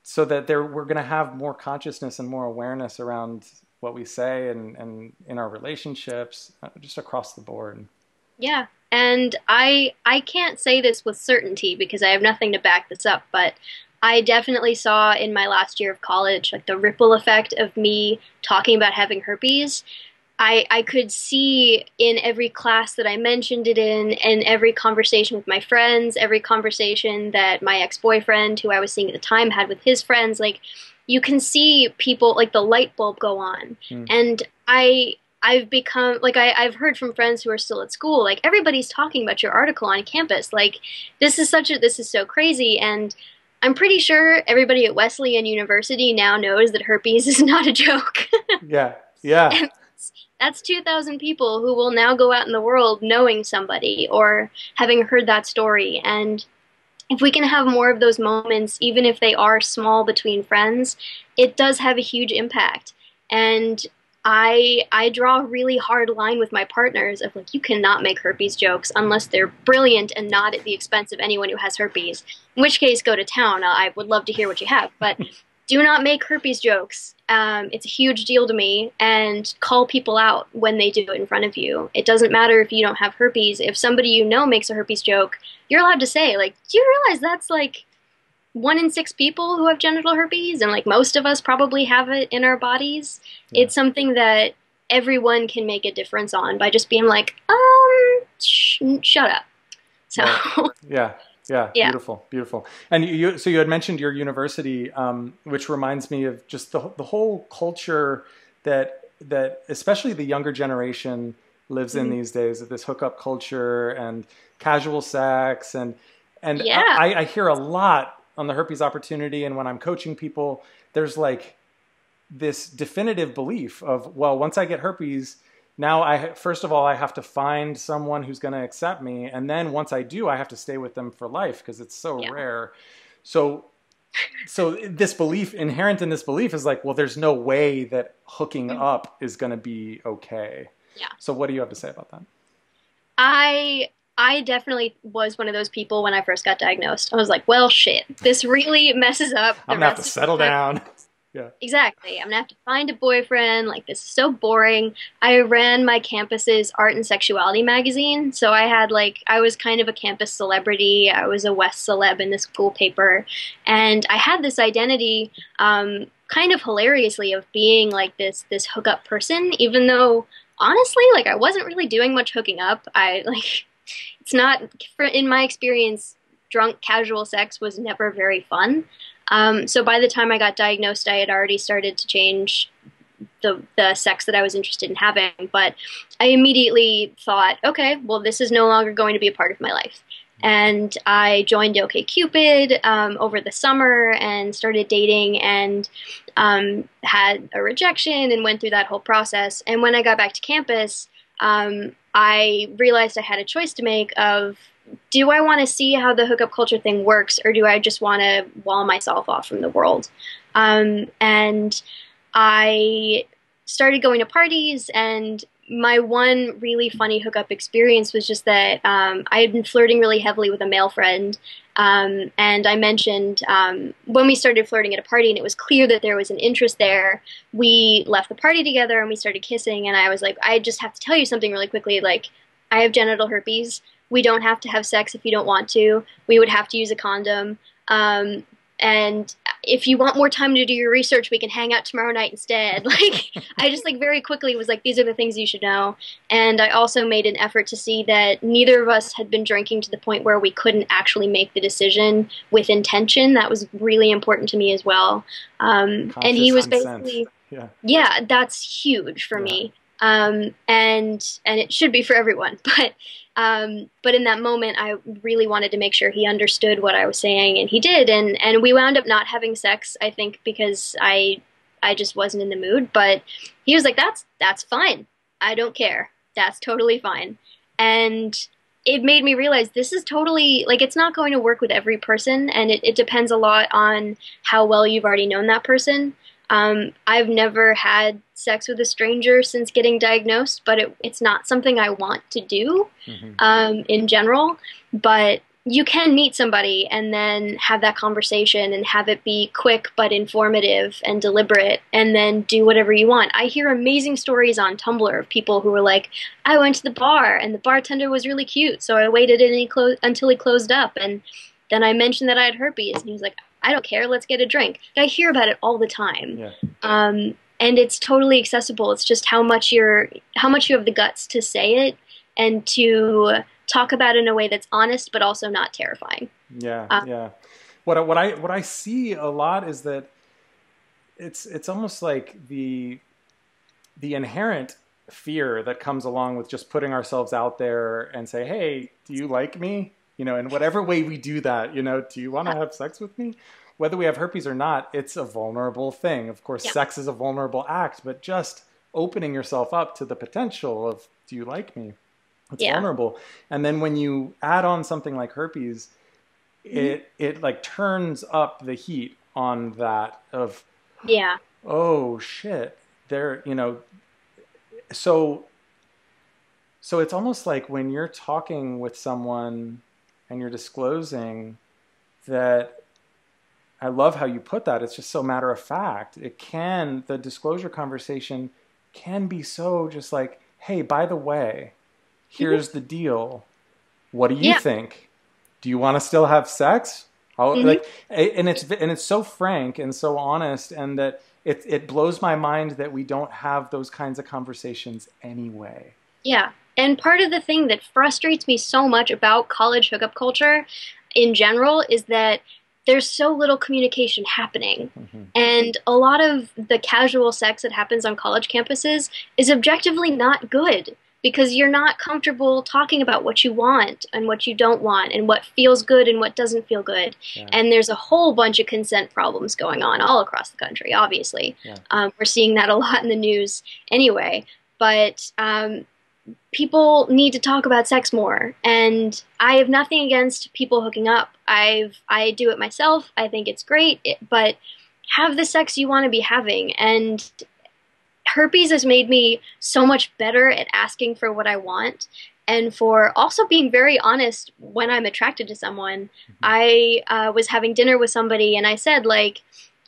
So that we're going to have more consciousness and more awareness around what we say and in our relationships, just across the board. Yeah, and I can't say this with certainty because I have nothing to back this up, but I definitely saw in my last year of college, like, the ripple effect of me talking about having herpes I could see in every class that I mentioned it in every conversation with my friends, every conversation that my ex-boyfriend, who I was seeing at the time, had with his friends. Like, you can see people, like the light bulb go on. Mm. And I've become, like, I've heard from friends who are still at school, like, everybody's talking about your article on campus. Like, this is so crazy. And I'm pretty sure everybody at Wesleyan University now knows that herpes is not a joke. Yeah. Yeah. And that's 2,000 people who will now go out in the world knowing somebody or having heard that story. And if we can have more of those moments, even if they are small between friends, it does have a huge impact. And I draw a really hard line with my partners of like, you cannot make herpes jokes unless they're brilliant and not at the expense of anyone who has herpes. In which case, go to town. I would love to hear what you have, but do not make herpes jokes. It's a huge deal to me, and call people out when they do it in front of you. It doesn't matter if you don't have herpes. If somebody you know makes a herpes joke, you're allowed to say, like, do you realize that's like 1 in 6 people who have genital herpes, and like most of us probably have it in our bodies? Yeah. It's something that everyone can make a difference on by just being like, shut up. So, Right. Yeah. Yeah, yeah. beautiful, beautiful. And so you had mentioned your university, which reminds me of just the whole culture that especially the younger generation lives in these days, of this hookup culture and casual sex, and Yeah. I hear a lot on the Herpes Opportunity, and when I'm coaching people, there's like this definitive belief of, well, once I get herpes, now first of all, I have to find someone who's going to accept me. And then once I do, I have to stay with them for life because it's so rare. So this belief, inherent in this belief, is like, well, there's no way that hooking up is going to be okay. Yeah. So what do you have to say about that? I definitely was one of those people when I first got diagnosed. I was like, well, shit, this really messes up the I'm going to have to rest of settle my down. Yeah. Exactly. I'm gonna have to find a boyfriend. Like, this is so boring. I ran my campus's art and sexuality magazine, so I was kind of a campus celebrity. I was a West celeb in the school paper, and I had this identity, kind of hilariously, of being like this hookup person, even though honestly, like, I wasn't really doing much hooking up. It's not, in my experience, drunk casual sex was never very fun. So by the time I got diagnosed, I had already started to change the sex that I was interested in having. But I immediately thought, okay, well, this is no longer going to be a part of my life. And I joined OkCupid over the summer and started dating, and had a rejection and went through that whole process. And when I got back to campus, I realized I had a choice to make of, do I want to see how the hookup culture thing works, or do I just want to wall myself off from the world? And I started going to parties, and my one really funny hookup experience was just that I had been flirting really heavily with a male friend. And I mentioned when we started flirting at a party and it was clear that there was an interest there, we left the party together and we started kissing. And I was like, I just have to tell you something really quickly. Like, I have genital herpes. We don't have to have sex if you don't want to. We would have to use a condom. And if you want more time to do your research, we can hang out tomorrow night instead. Like, I just very quickly was like, these are the things you should know. And I also made an effort to see that neither of us had been drinking to the point where we couldn't actually make the decision with intention. That was really important to me as well. And he was basically, yeah, that's huge for me. And it should be for everyone, but in that moment, I really wanted to make sure he understood what I was saying, and he did, and we wound up not having sex, I think, because I just wasn't in the mood, but he was like, that's fine. I don't care. That's totally fine. And it made me realize this is totally, like, it's not going to work with every person, and it depends a lot on how well you've already known that person. I've never had sex with a stranger since getting diagnosed, but it's not something I want to do in general. But you can meet somebody and then have that conversation and have it be quick but informative and deliberate, and then do whatever you want. I hear amazing stories on Tumblr of people who were like, I went to the bar and the bartender was really cute, so I waited until he closed up, and then I mentioned that I had herpes, and he was like, I don't care, let's get a drink. I hear about it all the time. Yeah. and it's totally accessible. It's just how much you have the guts to say it and to talk about it in a way that's honest but also not terrifying. Yeah, Um, yeah. What I see a lot is that it's almost like the inherent fear that comes along with just putting ourselves out there and say, "Hey, do you like me?" You know, in whatever way we do that, you know, do you want to have sex with me? Whether we have herpes or not, it's a vulnerable thing. Of course, yeah, sex is a vulnerable act, but just opening yourself up to the potential of, "Do you like me?" It's yeah, vulnerable. And then when you add on something like herpes, hmm it like turns up the heat on that of, yeah, oh shit, there, you know, so so it's almost like when you're talking with someone and you're disclosing that, I love how you put that. It's just so matter of fact. The disclosure conversation can be so just like, hey, by the way, hmm here's the deal. What do you yeah, think? Do you want to still have sex? hmm Like, and it's so frank and so honest, and that it blows my mind that we don't have those kinds of conversations anyway. yeah. And part of the thing that frustrates me so much about college hookup culture in general is that there's so little communication happening. Hmm. And a lot of the casual sex that happens on college campuses is objectively not good because you're not comfortable talking about what you want and what you don't want and what feels good and what doesn't feel good. Yeah, And there's a whole bunch of consent problems going on all across the country, obviously. yeah, We're seeing that a lot in the news anyway. But people need to talk about sex more, and I have nothing against people hooking up. I do it myself. I think it's great, but have the sex you want to be having. And herpes has made me so much better at asking for what I want and for also being very honest when I'm attracted to someone. hmm, I was having dinner with somebody and I said, like,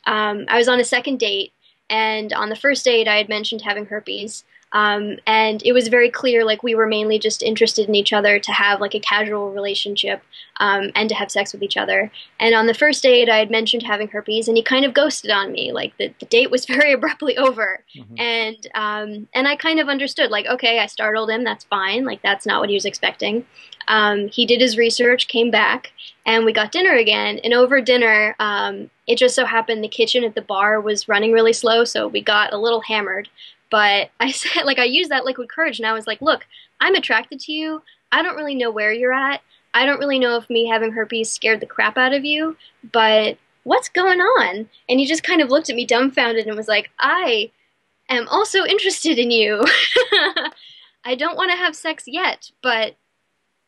I was on a second date, and on the first date, I had mentioned having herpes. And it was very clear, like, we were mainly just interested in each other to have, like, a casual relationship, and to have sex with each other. And on the first date, I had mentioned having herpes, and he kind of ghosted on me. Like, the date was very abruptly over. hmm, And I kind of understood, like, okay, I startled him. That's fine. Like, that's not what he was expecting. He did his research, came back, and we got dinner again. And over dinner, it just so happened the kitchen at the bar was running really slow, so we got a little hammered. But I said, like, I used that liquid courage, and I was like, look, I'm attracted to you. I don't really know where you're at. I don't really know if me having herpes scared the crap out of you, but what's going on? And he just kind of looked at me dumbfounded and was like, I am also interested in you. I don't want to have sex yet, but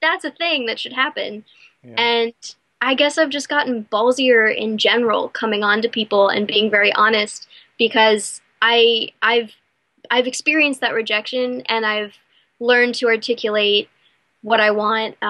that's a thing that should happen. yeah. And I guess I've just gotten ballsier in general coming on to people and being very honest because I've experienced that rejection and I've learned to articulate what I want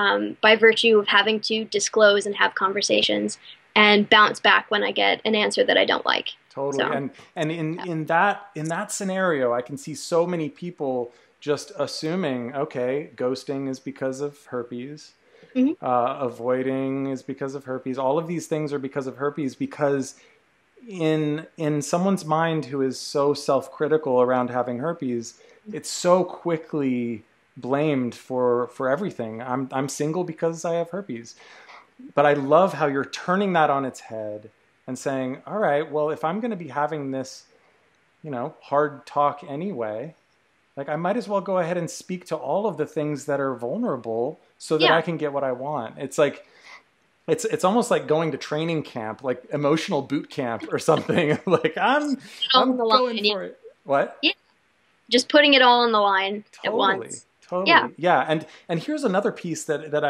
by virtue of having to disclose and have conversations and bounce back when I get an answer that I don't like. Totally. So, And yeah. in that scenario, I can see so many people just assuming, okay, ghosting is because of herpes. Mhm. Avoiding is because of herpes. All of these things are because of herpes because in someone's mind who is so self-critical around having herpes, it's so quickly blamed for everything. I'm single because I have herpes. But I love how you're turning that on its head and saying, all right, well, if I'm going to be having this, you know, hard talk anyway, like I might as well go ahead and speak to all of the things that are vulnerable so that I Yeah, can get what I want. It's like it's almost like going to training camp, like emotional boot camp or something. Like it all on I'm the line. going Yeah, for it. What? yeah. Just putting it all on the line at Totally. once. Yeah. Totally. Yeah. And here's another piece that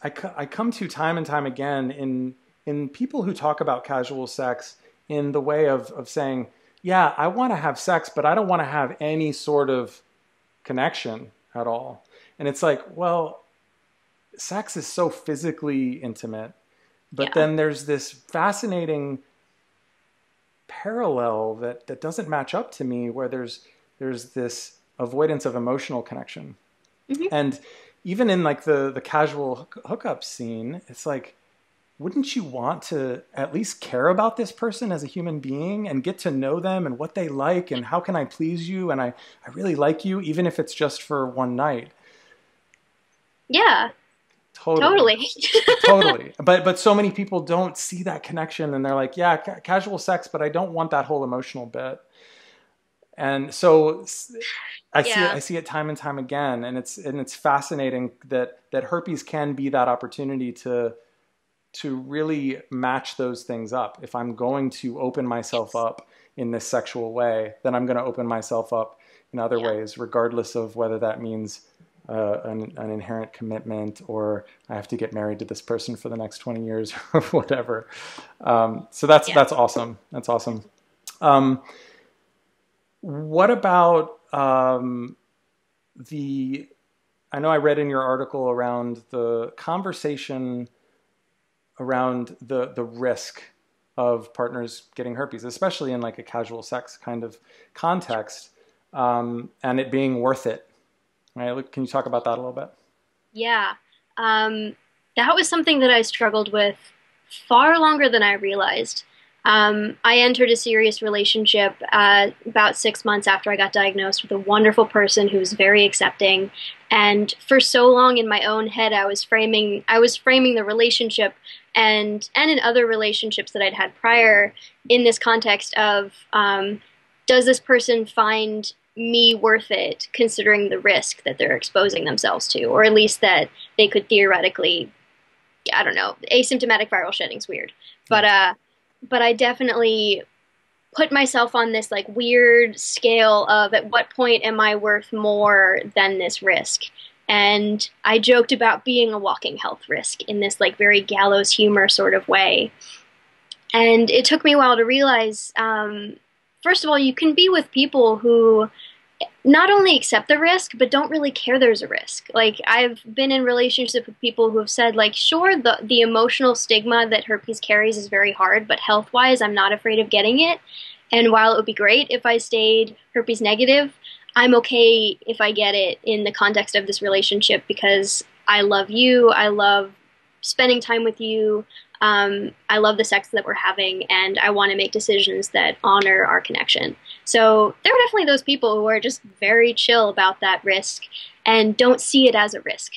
I come to time and time again in people who talk about casual sex in the way of saying, yeah, I want to have sex, but I don't want to have any sort of connection at all. And it's like, well, sex is so physically intimate, but Yeah. then there's this fascinating parallel that doesn't match up to me where there's this avoidance of emotional connection. Hmm. And even in like the casual hookup scene, it's like wouldn't you want to at least care about this person as a human being and get to know them and what they like and how can I please you? And I really like you, even if it's just for one night. Yeah, Totally. totally. Totally. But so many people don't see that connection and they're like, yeah, casual sex, but I don't want that whole emotional bit. And so Yeah. I see it time and time again, and it's fascinating that herpes can be that opportunity to really match those things up. If I'm going to open myself Yes. up in this sexual way, then I'm going to open myself up in other Yeah. ways, regardless of whether that means an inherent commitment or I have to get married to this person for the next 20 years or whatever. So Yeah. that's awesome. That's awesome. Um, what about the? I know I read in your article around the conversation around the risk of partners getting herpes, especially in like a casual sex kind of context, and it being worth it. Right? Can you talk about that a little bit? Yeah. Um, that was something that I struggled with far longer than I realized. I entered a serious relationship about 6 months after I got diagnosed with a wonderful person who was very accepting. And for so long in my own head, I was framing the relationship and in other relationships that I'd had prior in this context of does this person find me worth it considering the risk that they're exposing themselves to, or at least that they could theoretically, I don't know, asymptomatic viral shedding's weird. But Yeah. but I definitely put myself on this like weird scale of at what point am I worth more than this risk? And I joked about being a walking health risk in this like very gallows humor sort of way. And it took me a while to realize, first of all, you can be with people who not only accept the risk but don't really care there's a risk. Like I've been in relationships with people who have said like sure the emotional stigma that herpes carries is very hard, but health wise I'm not afraid of getting it, and while it would be great if I stayed herpes negative, I'm okay if I get it in the context of this relationship because I love you, I love spending time with you, I love the sex that we're having, and I want to make decisions that honor our connection. So there are definitely those people who are just very chill about that risk and don't see it as a risk.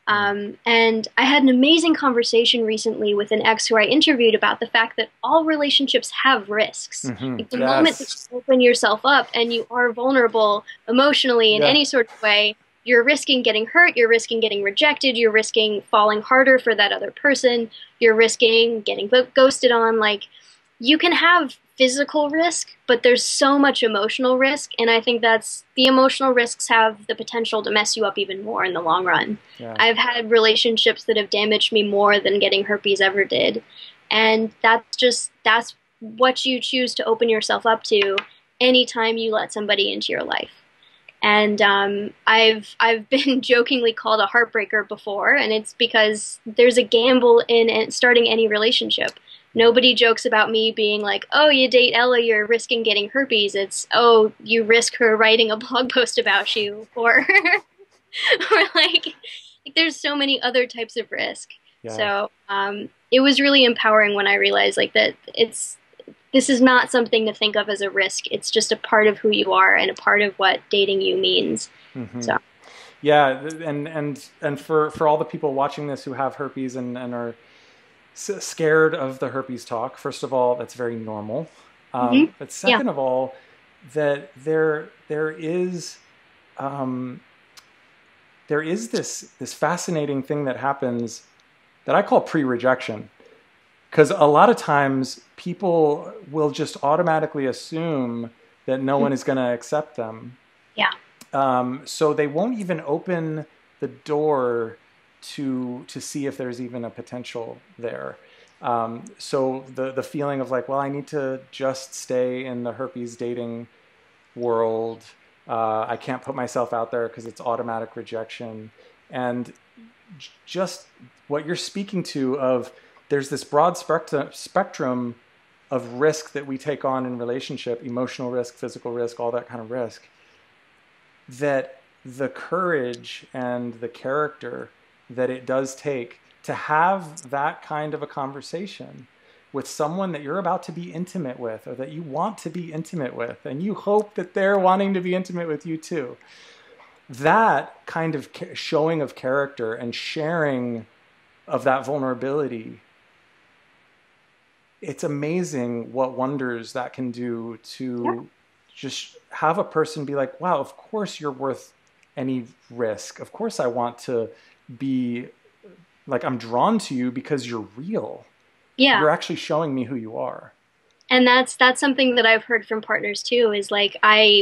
And I had an amazing conversation recently with an ex who I interviewed about the fact that all relationships have risks. Mm-hmm. Like the moment that Yes. you open yourself up and you are vulnerable emotionally in Yeah. any sort of way, you're risking getting hurt, you're risking getting rejected, you're risking falling harder for that other person, you're risking getting ghosted on. Like, you can have physical risk, but there's so much emotional risk. And I think that's the emotional risks have the potential to mess you up even more in the long run. Yeah. I've had relationships that have damaged me more than getting herpes ever did. And that's what you choose to open yourself up to anytime you let somebody into your life. And I've been jokingly called a heartbreaker before, and it's because there's a gamble in starting any relationship. Nobody jokes about me being like, "Oh, you date Ella, you're risking getting herpes." It's, "Oh, you risk her writing a blog post about you," or or like there's so many other types of risk. Yeah. So it was really empowering when I realized like that this is not something to think of as a risk. It's just a part of who you are and a part of what dating you means. Mm-hmm. So, Yeah, and for all the people watching this who have herpes and are scared of the herpes talk, first of all, that's very normal. mhm. But Yeah. second of all, that um, there is this fascinating thing that happens that I call pre-rejection, because a lot of times people will just automatically assume that no one is going to accept them. Yeah. So they won't even open the door to see if there's even a potential there. So the feeling of like, well, I need to just stay in the herpes dating world. I can't put myself out there because it's automatic rejection. And just what you're speaking to of there's this broad spectrum of risk that we take on in relationship, emotional risk, physical risk, all that kind of risk, that the courage and the character that it does take to have that kind of a conversation with someone that you're about to be intimate with, or that you want to be intimate with, and you hope that they're wanting to be intimate with you too. That kind of showing of character and sharing of that vulnerability, it's amazing what wonders that can do to just have a person be like, wow, of course you're worth any risk. Of course I want to be like, I'm drawn to you because you're real. Yeah. You're actually showing me who you are. And that's something that I've heard from partners too, is like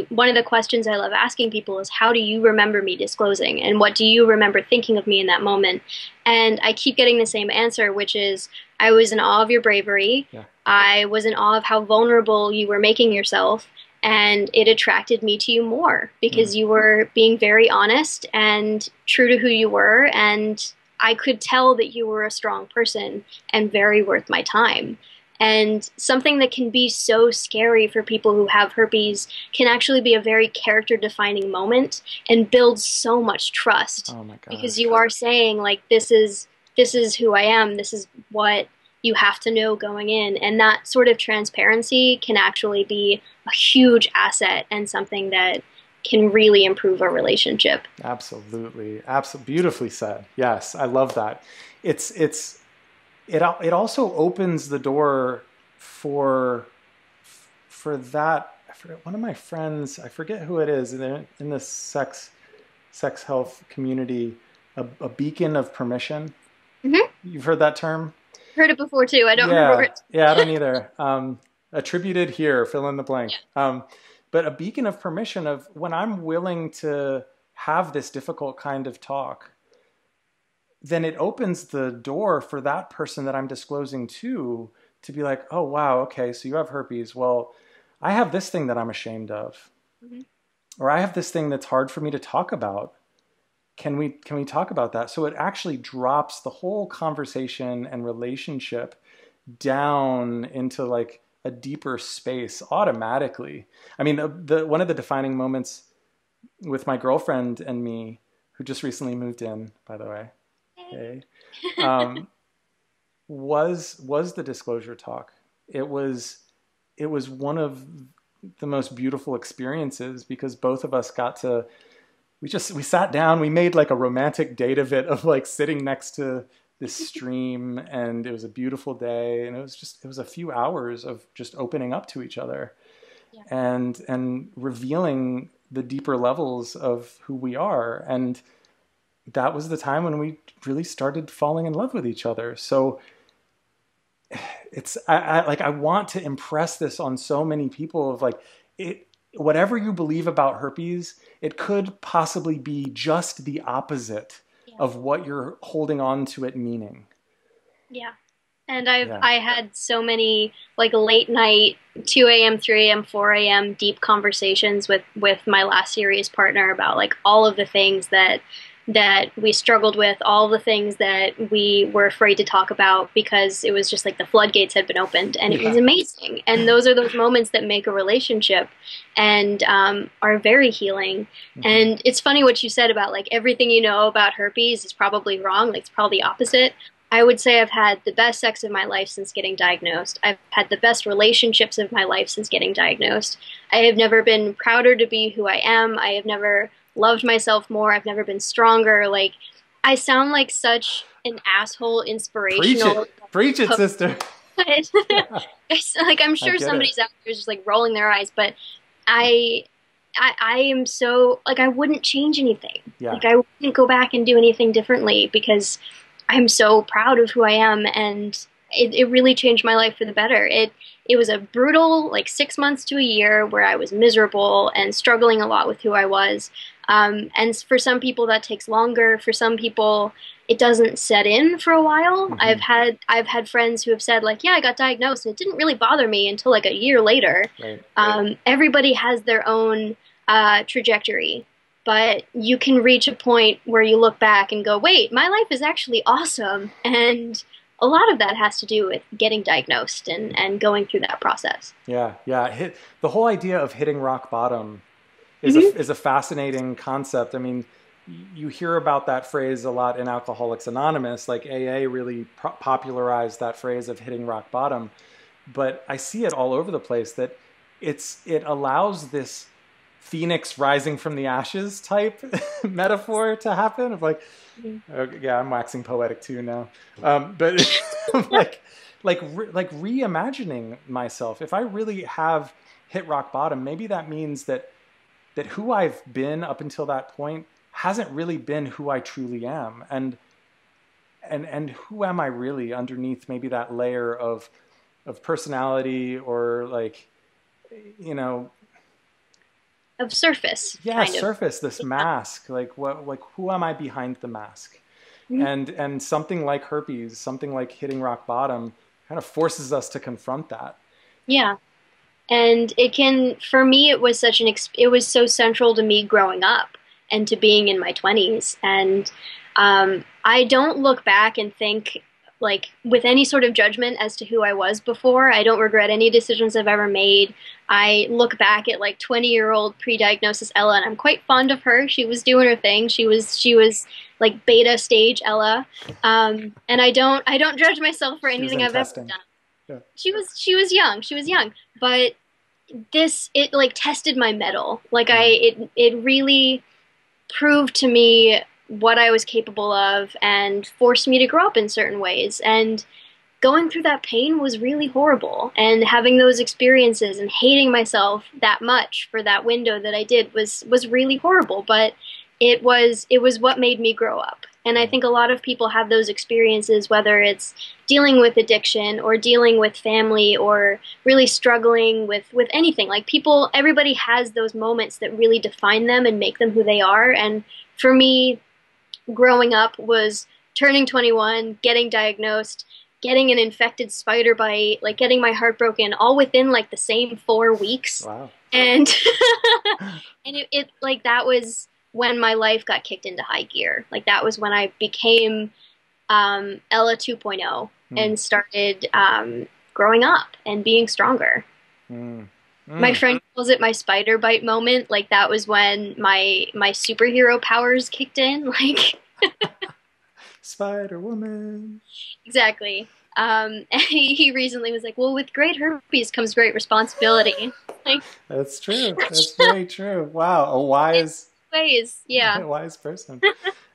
one of the questions I love asking people is, how do you remember me disclosing, and what do you remember thinking of me in that moment? And I keep getting the same answer, which is, I was in awe of your bravery. Yeah. I was in awe of how vulnerable you were making yourself, and it attracted me to you more because you were being very honest and true to who you were, and I could tell that you were a strong person and very worth my time. And something that can be so scary for people who have herpes can actually be a very character-defining moment and build so much trust. Oh my gosh. Because you are saying, like, this is who I am, this is what you have to know going in. And that sort of transparency can actually be a huge asset and something that can really improve a relationship. Absolutely. Absolutely. Beautifully said. Yes, I love that. It also opens the door for that. One of my friends, I forget who it is, in the sex health community, a beacon of permission. Mm-hmm. You've heard that term? Heard it before too. I don't remember it. Yeah, I don't either. Attributed here, fill in the blank. Yeah. But a beacon of permission of when I'm willing to have this difficult kind of talk, then it opens the door for that person that I'm disclosing to be like, oh, wow, okay, so you have herpes. Well, I have this thing that I'm ashamed of. Mm-hmm. Or I have this thing that's hard for me to talk about. Can we talk about that? So it actually drops the whole conversation and relationship down into like a deeper space automatically. I mean, one of the defining moments with my girlfriend and me, who just recently moved in, by the way, hey, was the disclosure talk. It was one of the most beautiful experiences because both of us got to, we sat down, we made like a romantic date of it, of like sitting next to this stream, and it was a beautiful day, and it was a few hours of just opening up to each other. Yeah. and revealing the deeper levels of who we are. And that was the time when we really started falling in love with each other. So I want to impress this on so many people of like, whatever you believe about herpes, it could possibly be just the opposite of what you're holding on to it meaning. Yeah. And I had so many like late night 2 a.m., 3 a.m., 4 a.m. deep conversations with my last serious partner about like all of the things that we struggled with, all the things that we were afraid to talk about because it was just like the floodgates had been opened, and it was amazing. And those are those moments that make a relationship and are very healing. Mm-hmm. And it's funny what you said about like everything you know about herpes is probably wrong. Like it's probably the opposite. I would say I've had the best sex of my life since getting diagnosed. I've had the best relationships of my life since getting diagnosed. I have never been prouder to be who I am. I have never loved myself more. I've never been stronger. Like, I sound like such an asshole inspirational. Preach it, sister. Like, I'm sure somebody's out there just like rolling their eyes, but I am so, like, I wouldn't change anything. Yeah. Like, I wouldn't go back and do anything differently because I'm so proud of who I am, and it really changed my life for the better. It was a brutal, like 6 months to a year where I was miserable and struggling a lot with who I was. And for some people that takes longer. For some people, it doesn't set in for a while. Mm-hmm. I've had friends who have said like, yeah, I got diagnosed and it didn't really bother me until like a year later. Right. Everybody has their own trajectory. But you can reach a point where you look back and go, wait, my life is actually awesome. And a lot of that has to do with getting diagnosed and going through that process. Yeah. The whole idea of hitting rock bottom is a fascinating concept. I mean, you hear about that phrase a lot in Alcoholics Anonymous, like AA really popularized that phrase of hitting rock bottom. But I see it all over the place that it allows this phoenix rising from the ashes type metaphor to happen of like, okay, yeah, I'm waxing poetic too now. But like, like reimagining myself. If I really have hit rock bottom, maybe that means that who I've been up until that point hasn't really been who I truly am. And who am I really underneath maybe that layer of personality, or like, you know, of surface, yeah, kind of. surface, this mask, like what, like who am I behind the mask? Mhm. And something like herpes, something like hitting rock bottom kind of forces us to confront that. Yeah. And it can, for me, it was such it was so central to me growing up and to being in my 20s. And I don't look back and think, like, with any sort of judgment as to who I was before. I don't regret any decisions I've ever made. I look back at like 20-year-old pre-diagnosis Ella, and I'm quite fond of her. She was doing her thing. She was like beta stage Ella, and I don't judge myself for She was anything in I've ever testing. done. Yeah. She was young, but it like tested my mettle. Like it really proved to me what I was capable of and forced me to grow up in certain ways. And going through that pain was really horrible. And having those experiences and hating myself that much for that window that I did was really horrible. But it was what made me grow up. And I think a lot of people have those experiences, whether it's dealing with addiction or dealing with family or really struggling with anything. Like people, everybody has those moments that really define them and make them who they are. And for me, growing up was turning 21, getting diagnosed, getting an infected spider bite, like getting my heart broken, all within like the same 4 weeks. Wow. And and it like that was when my life got kicked into high gear. Like that was when I became Ella 2.0 and started growing up and being stronger. My friend calls it my spider bite moment. Like that was when my superhero powers kicked in. Like Spider Woman. exactly. And he recently was like, "Well, with great herpes comes great responsibility." Like That's true. That's very true. Wow, a wise, ways, yeah. wise person.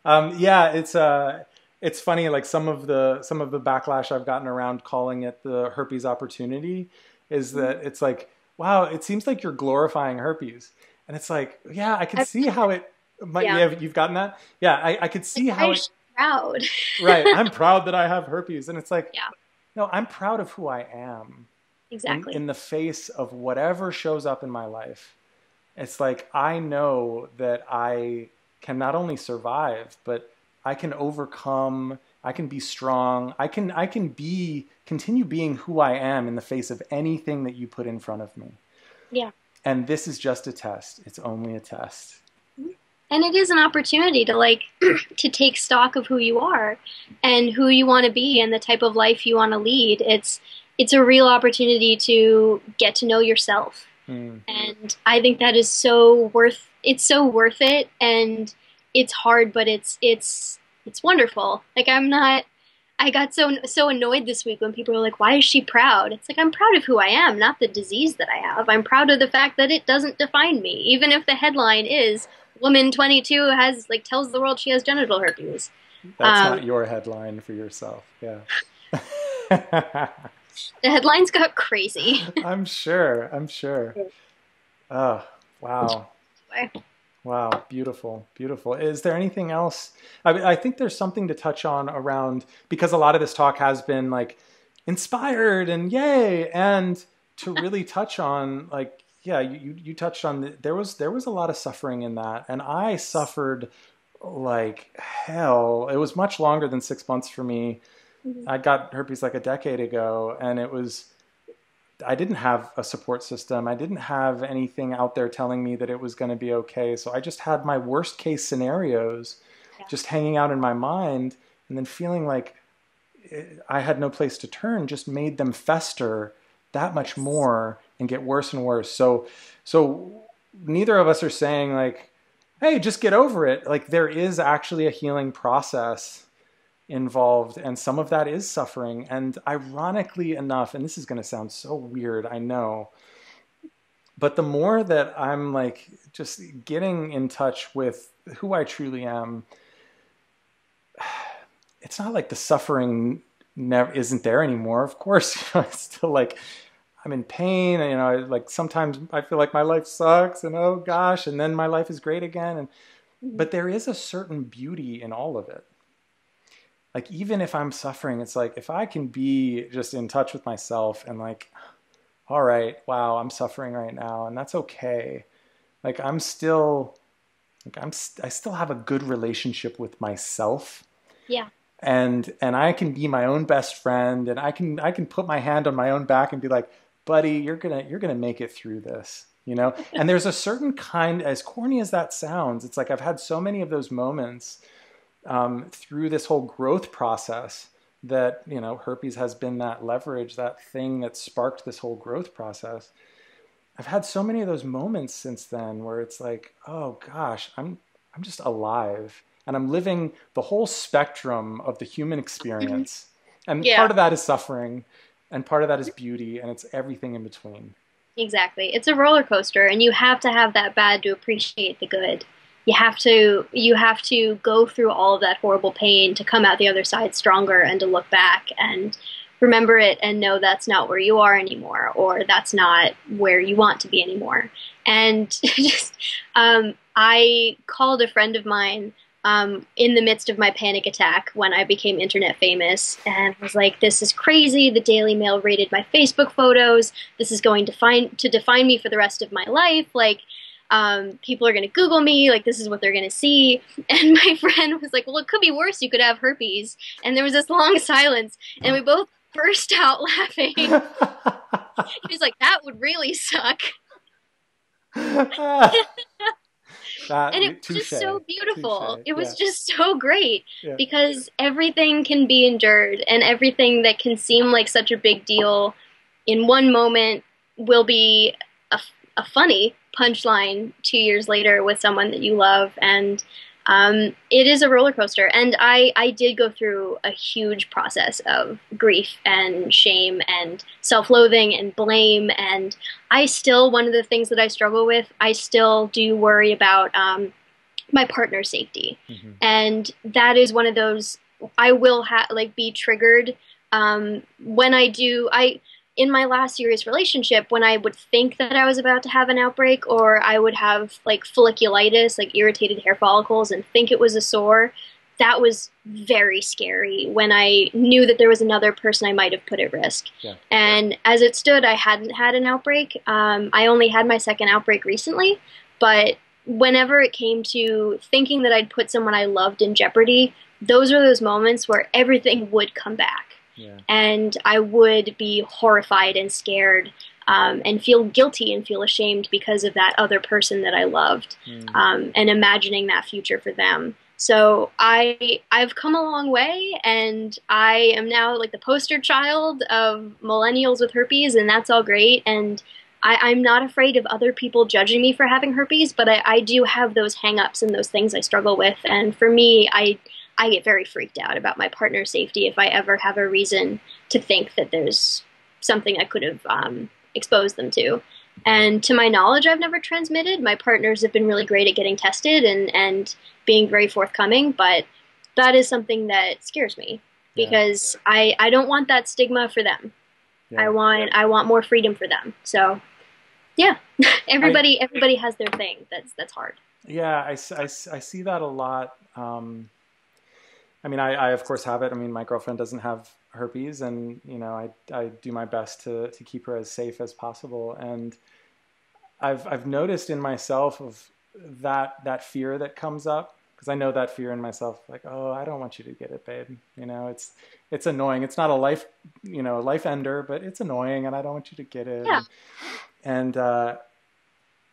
Yeah, it's funny. Like some of the backlash I've gotten around calling it the herpes opportunity is that it's like, wow, it seems like you're glorifying herpes, and it's like, yeah, I can see how it might. Yeah. Yeah, you've gotten that. Yeah, I could see how it. Proud. Right, I'm proud that I have herpes, and it's like, Yeah, no, I'm proud of who I am. exactly. In the face of whatever shows up in my life. It's like, I know that I can not only survive, but I can overcome, I can be strong, I can continue being who I am in the face of anything that you put in front of me. Yeah. And this is just a test. It's only a test. And it is an opportunity to like to take stock of who you are and who you want to be and the type of life you want to lead. It's a real opportunity to get to know yourself. And I think that is so worth it, and it's hard, but it's wonderful. Like I got so annoyed this week when people were like, "Why is she proud?" It's like, I'm proud of who I am, not the disease that I have. I'm proud of the fact that it doesn't define me, even if the headline is woman 22 has like tells the world she has genital herpes. That's not your headline for yourself. Yeah. The headlines got crazy. I'm sure. I'm sure. Oh, wow. Wow, beautiful, beautiful. Is there anything else? I think there's something to touch on around, because a lot of this talk has been like inspired and yay, and to really touch on like, yeah, you touched on there was a lot of suffering in that, and I suffered like hell. It was much longer than 6 months for me. I got herpes like a decade ago, and I didn't have a support system. I didn't have anything out there telling me that it was going to be okay. So I just had my worst case scenarios just hanging out in my mind, and then feeling like I had no place to turn just made them fester that much more and get worse and worse. So neither of us are saying like, hey, just get over it. Like there is actually a healing process involved, and some of that is suffering. And ironically enough, and this is going to sound so weird, I know, but the more that I'm like just getting in touch with who I truly am, it's not like the suffering never isn't there anymore. Of course, it's still like I'm in pain, and like sometimes I feel like my life sucks, and oh gosh, and then my life is great again. And Mhm. but there is a certain beauty in all of it. Like even if I'm suffering, it's like if I can be just in touch with myself and like, all right, wow, I'm suffering right now, and that's okay. Like I'm still like I still have a good relationship with myself, Yeah. and I can be my own best friend, and I can put my hand on my own back and be like, buddy, you're gonna make it through this, And there's a certain kind, as corny as that sounds, it's like I've had so many of those moments through this whole growth process that herpes has been that leverage, that thing that sparked this whole growth process. I've had so many of those moments since then where it's like, oh gosh, I'm just alive and I'm living the whole spectrum of the human Mhm. experience. And part Yeah. of that is suffering and part of that is beauty, and it's everything in between. Exactly. It's a roller coaster, and you have to have that bad to appreciate the good. You have to go through all of that horrible pain to come out the other side stronger and to look back and remember it and know that's not where you are anymore, or that's not where you want to be anymore. And just I called a friend of mine in the midst of my panic attack when I became internet famous, and was like, "This is crazy. The Daily Mail rated my Facebook photos. This is going to define me for the rest of my life. Like, people are going to Google me. Like, this is what they're going to see." And my friend was like, "Well, it could be worse. You could have herpes." And there was this long silence, and we both burst out laughing. He was like, "That would really suck." And it That was just so touche, beautiful. It yeah, was just so great yeah. because everything can be endured, and everything that can seem like such a big deal in one moment will be a, a funny punchline 2 years later with someone that you love. And it is a roller coaster. And I did go through a huge process of grief and shame and self loathing and blame. And I still, one of the things that I struggle with, I still do worry about my partner's safety. Hmm. And that is one of those, I will like be triggered when I do. In my last serious relationship, when I would think that I was about to have an outbreak, or I would have like folliculitis, like irritated hair follicles, and think it was a sore, that was very scary when I knew that there was another person I might have put at risk. Yeah. And as it stood, I hadn't had an outbreak. I only had my second outbreak recently, but whenever it came to thinking that I'd put someone I loved in jeopardy, those are those moments where everything would come back. Yeah. And I would be horrified and scared, and feel guilty and feel ashamed because of that other person that I loved, and imagining that future for them. So I've come a long way, and I am now like the poster child of millennials with herpes, and that's all great. And I'm not afraid of other people judging me for having herpes, but I do have those hang-ups and those things I struggle with. And for me, I get very freaked out about my partner's safety if I ever have a reason to think that there's something I could have exposed them to. And to my knowledge, I've never transmitted. My partners have been really great at getting tested and being very forthcoming, but that is something that scares me Yeah. because I don't want that stigma for them. Yeah. I want more freedom for them. So yeah, I, everybody has their thing that's hard. yeah, I see that a lot. I mean, I of course have it. I mean, my girlfriend doesn't have herpes, and I do my best to keep her as safe as possible. And I've noticed in myself of that fear that comes up, because I know that fear in myself, like, oh, I don't want you to get it, babe. It's annoying. It's not a life ender, but it's annoying, and I don't want you to get it. Yeah. And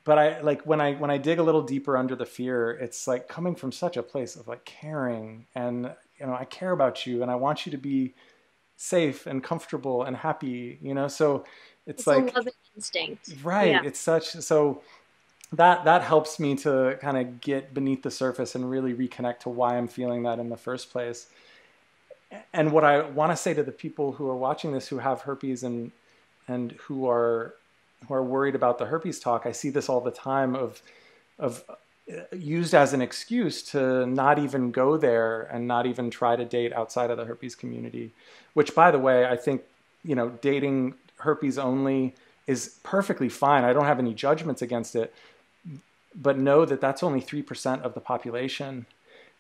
but I like when I dig a little deeper under the fear, it's like coming from such a place of like caring, and I care about you and I want you to be safe and comfortable and happy, so it's It's a like, loving instinct. right, Yeah. it's such, so that helps me to kind of get beneath the surface and really reconnect to why I'm feeling that in the first place. And what I want to say to the people who are watching this who have herpes and who are worried about the herpes talk, I see this all the time of used as an excuse to not even go there and not even try to date outside of the herpes community, which, by the way, I think, dating herpes only is perfectly fine. I don't have any judgments against it, but know that that's only 3% of the population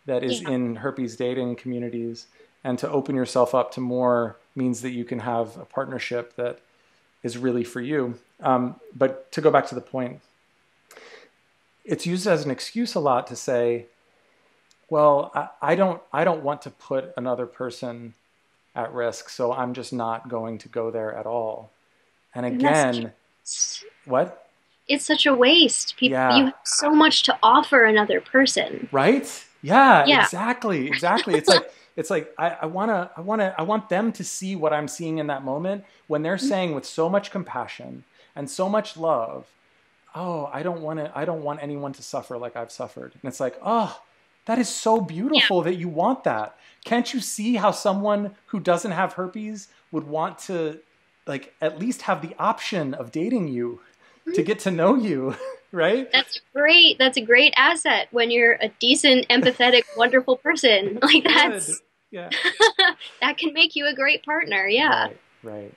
that is in herpes dating communities. And to open yourself up to more means that you can have a partnership that is really for you. But to go back to the point, it's used as an excuse a lot to say, well, I don't want to put another person at risk, so I'm just not going to go there at all. And again, what? It's such a waste. People, you have so much to offer another person. Right? Yeah. Exactly. It's like I want them to see what I'm seeing in that moment when they're saying with so much compassion and so much love, oh, I don't want anyone to suffer like I've suffered. And it's like, oh, that is so beautiful that you want that. Can't you see how someone who doesn't have herpes would want to, like, at least have the option of dating you, to get to know you, right? That's great. That's a great asset when you're a decent, empathetic, wonderful person. Like, that's that can make you a great partner. Yeah. Right.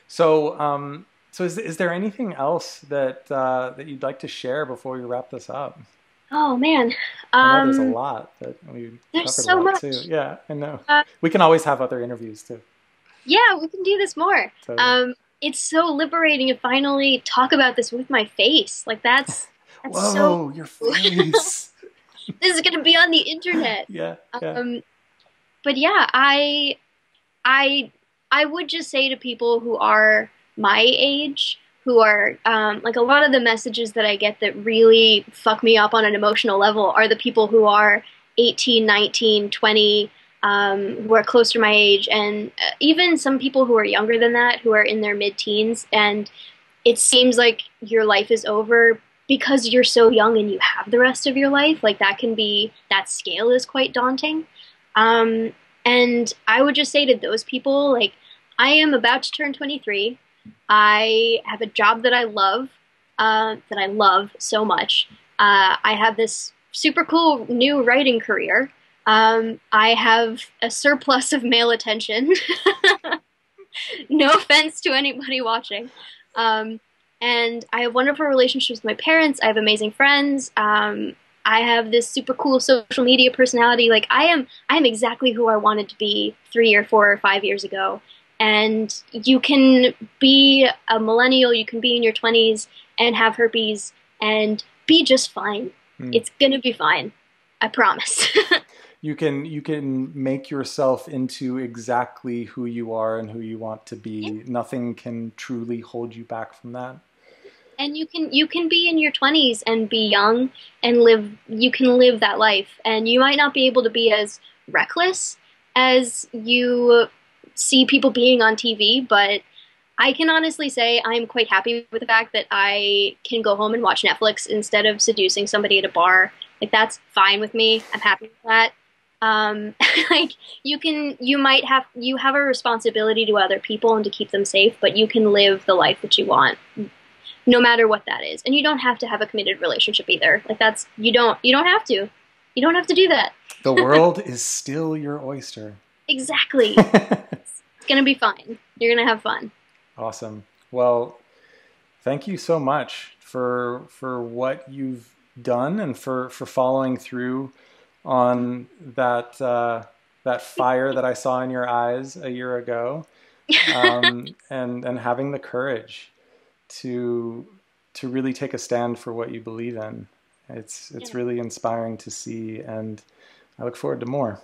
So, so is there anything else that that you'd like to share before we wrap this up? Oh man, I know there's a lot that we there's covered so a lot much. too. Yeah, I know. We can always have other interviews too. Yeah, we can do this more. Totally. It's so liberating to finally talk about this with my face. Like that's Whoa, so. your face. This is gonna be on the internet. Yeah. But yeah, I would just say to people who are my age, who are like a lot of the messages that I get that really fuck me up on an emotional level are the people who are 18, 19, 20, who are close to my age, and even some people who are younger than that, who are in their mid-teens, and it seems like your life is over because you're so young and you have the rest of your life. Like that scale is quite daunting. And I would just say to those people, like, I am about to turn 23. I have a job that I love so much. I have this super cool new writing career. I have a surplus of male attention. No offense to anybody watching. And I have wonderful relationships with my parents. I have amazing friends. I have this super cool social media personality. Like I am exactly who I wanted to be 3 or 4 or 5 years ago. And you can be a millennial, you can be in your 20s and have herpes and be just fine. It's going to be fine. I promise. You can make yourself into exactly who you are and who you want to be. Yeah. Nothing can truly hold you back from that. And you can be in your 20s and be young and you can live that life. And you might not be able to be as reckless as you see people being on TV, but I can honestly say I'm quite happy with the fact that I can go home and watch Netflix instead of seducing somebody at a bar. Like that's fine with me. I'm happy with that. Like you have a responsibility to other people and to keep them safe, but you can live the life that you want, no matter what that is. And you don't have to have a committed relationship either. Like that's you don't have to do that. The world is still your oyster. Exactly. It's gonna be fine. You're gonna have fun. Awesome. Well, thank you so much for what you've done and for following through on that fire that I saw in your eyes a year ago, and having the courage to really take a stand for what you believe in. It's really inspiring to see, and I look forward to more.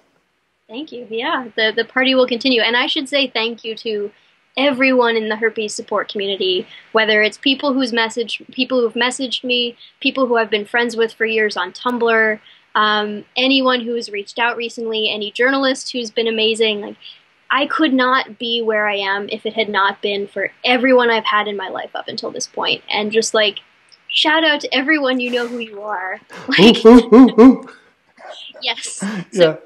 Thank you. Yeah, the party will continue. And I should say thank you to everyone in the herpes support community, whether it's people who've messaged me, people who I've been friends with for years on Tumblr, anyone who's reached out recently, any journalist who's been amazing. Like, I could not be where I am if it had not been for everyone I've had in my life up until this point. And just like shout out to everyone you know who you are. Ooh, Like, ooh, ooh, ooh. yes. Yeah.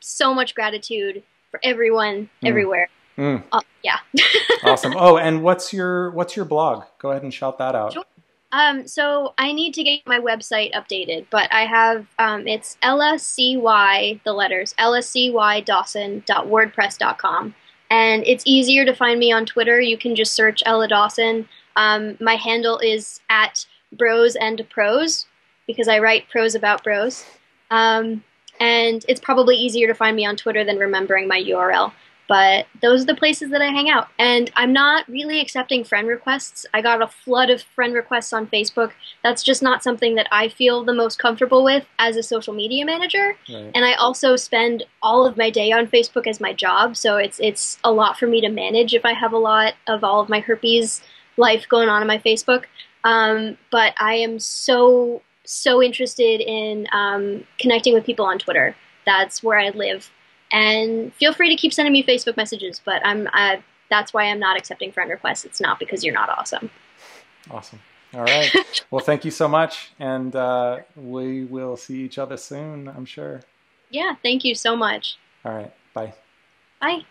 So much gratitude for everyone Mm, everywhere. mm. Yeah. Awesome. Oh, and what's your blog? Go ahead and shout that out. Sure. So I need to get my website updated, but I have it's Ella CY, the letters LSCY Dawson.wordpress.com. And it's easier to find me on Twitter. You can just search Ella Dawson. My handle is at Bros and Pros because I write prose about bros. Um, and it's probably easier to find me on Twitter than remembering my URL. But those are the places that I hang out. And I'm not really accepting friend requests. I got a flood of friend requests on Facebook. That's just not something that I feel the most comfortable with as a social media manager. Right. And I also spend all of my day on Facebook as my job, so it's a lot for me to manage if I have a lot of all of my herpes life going on my Facebook. But I am so interested in connecting with people on Twitter. That's where I live. And feel free to keep sending me Facebook messages, but that's why I'm not accepting friend requests. It's not because you're not awesome. Awesome. All right. Well, thank you so much, and we will see each other soon, I'm sure. Yeah, thank you so much. All right. Bye. Bye.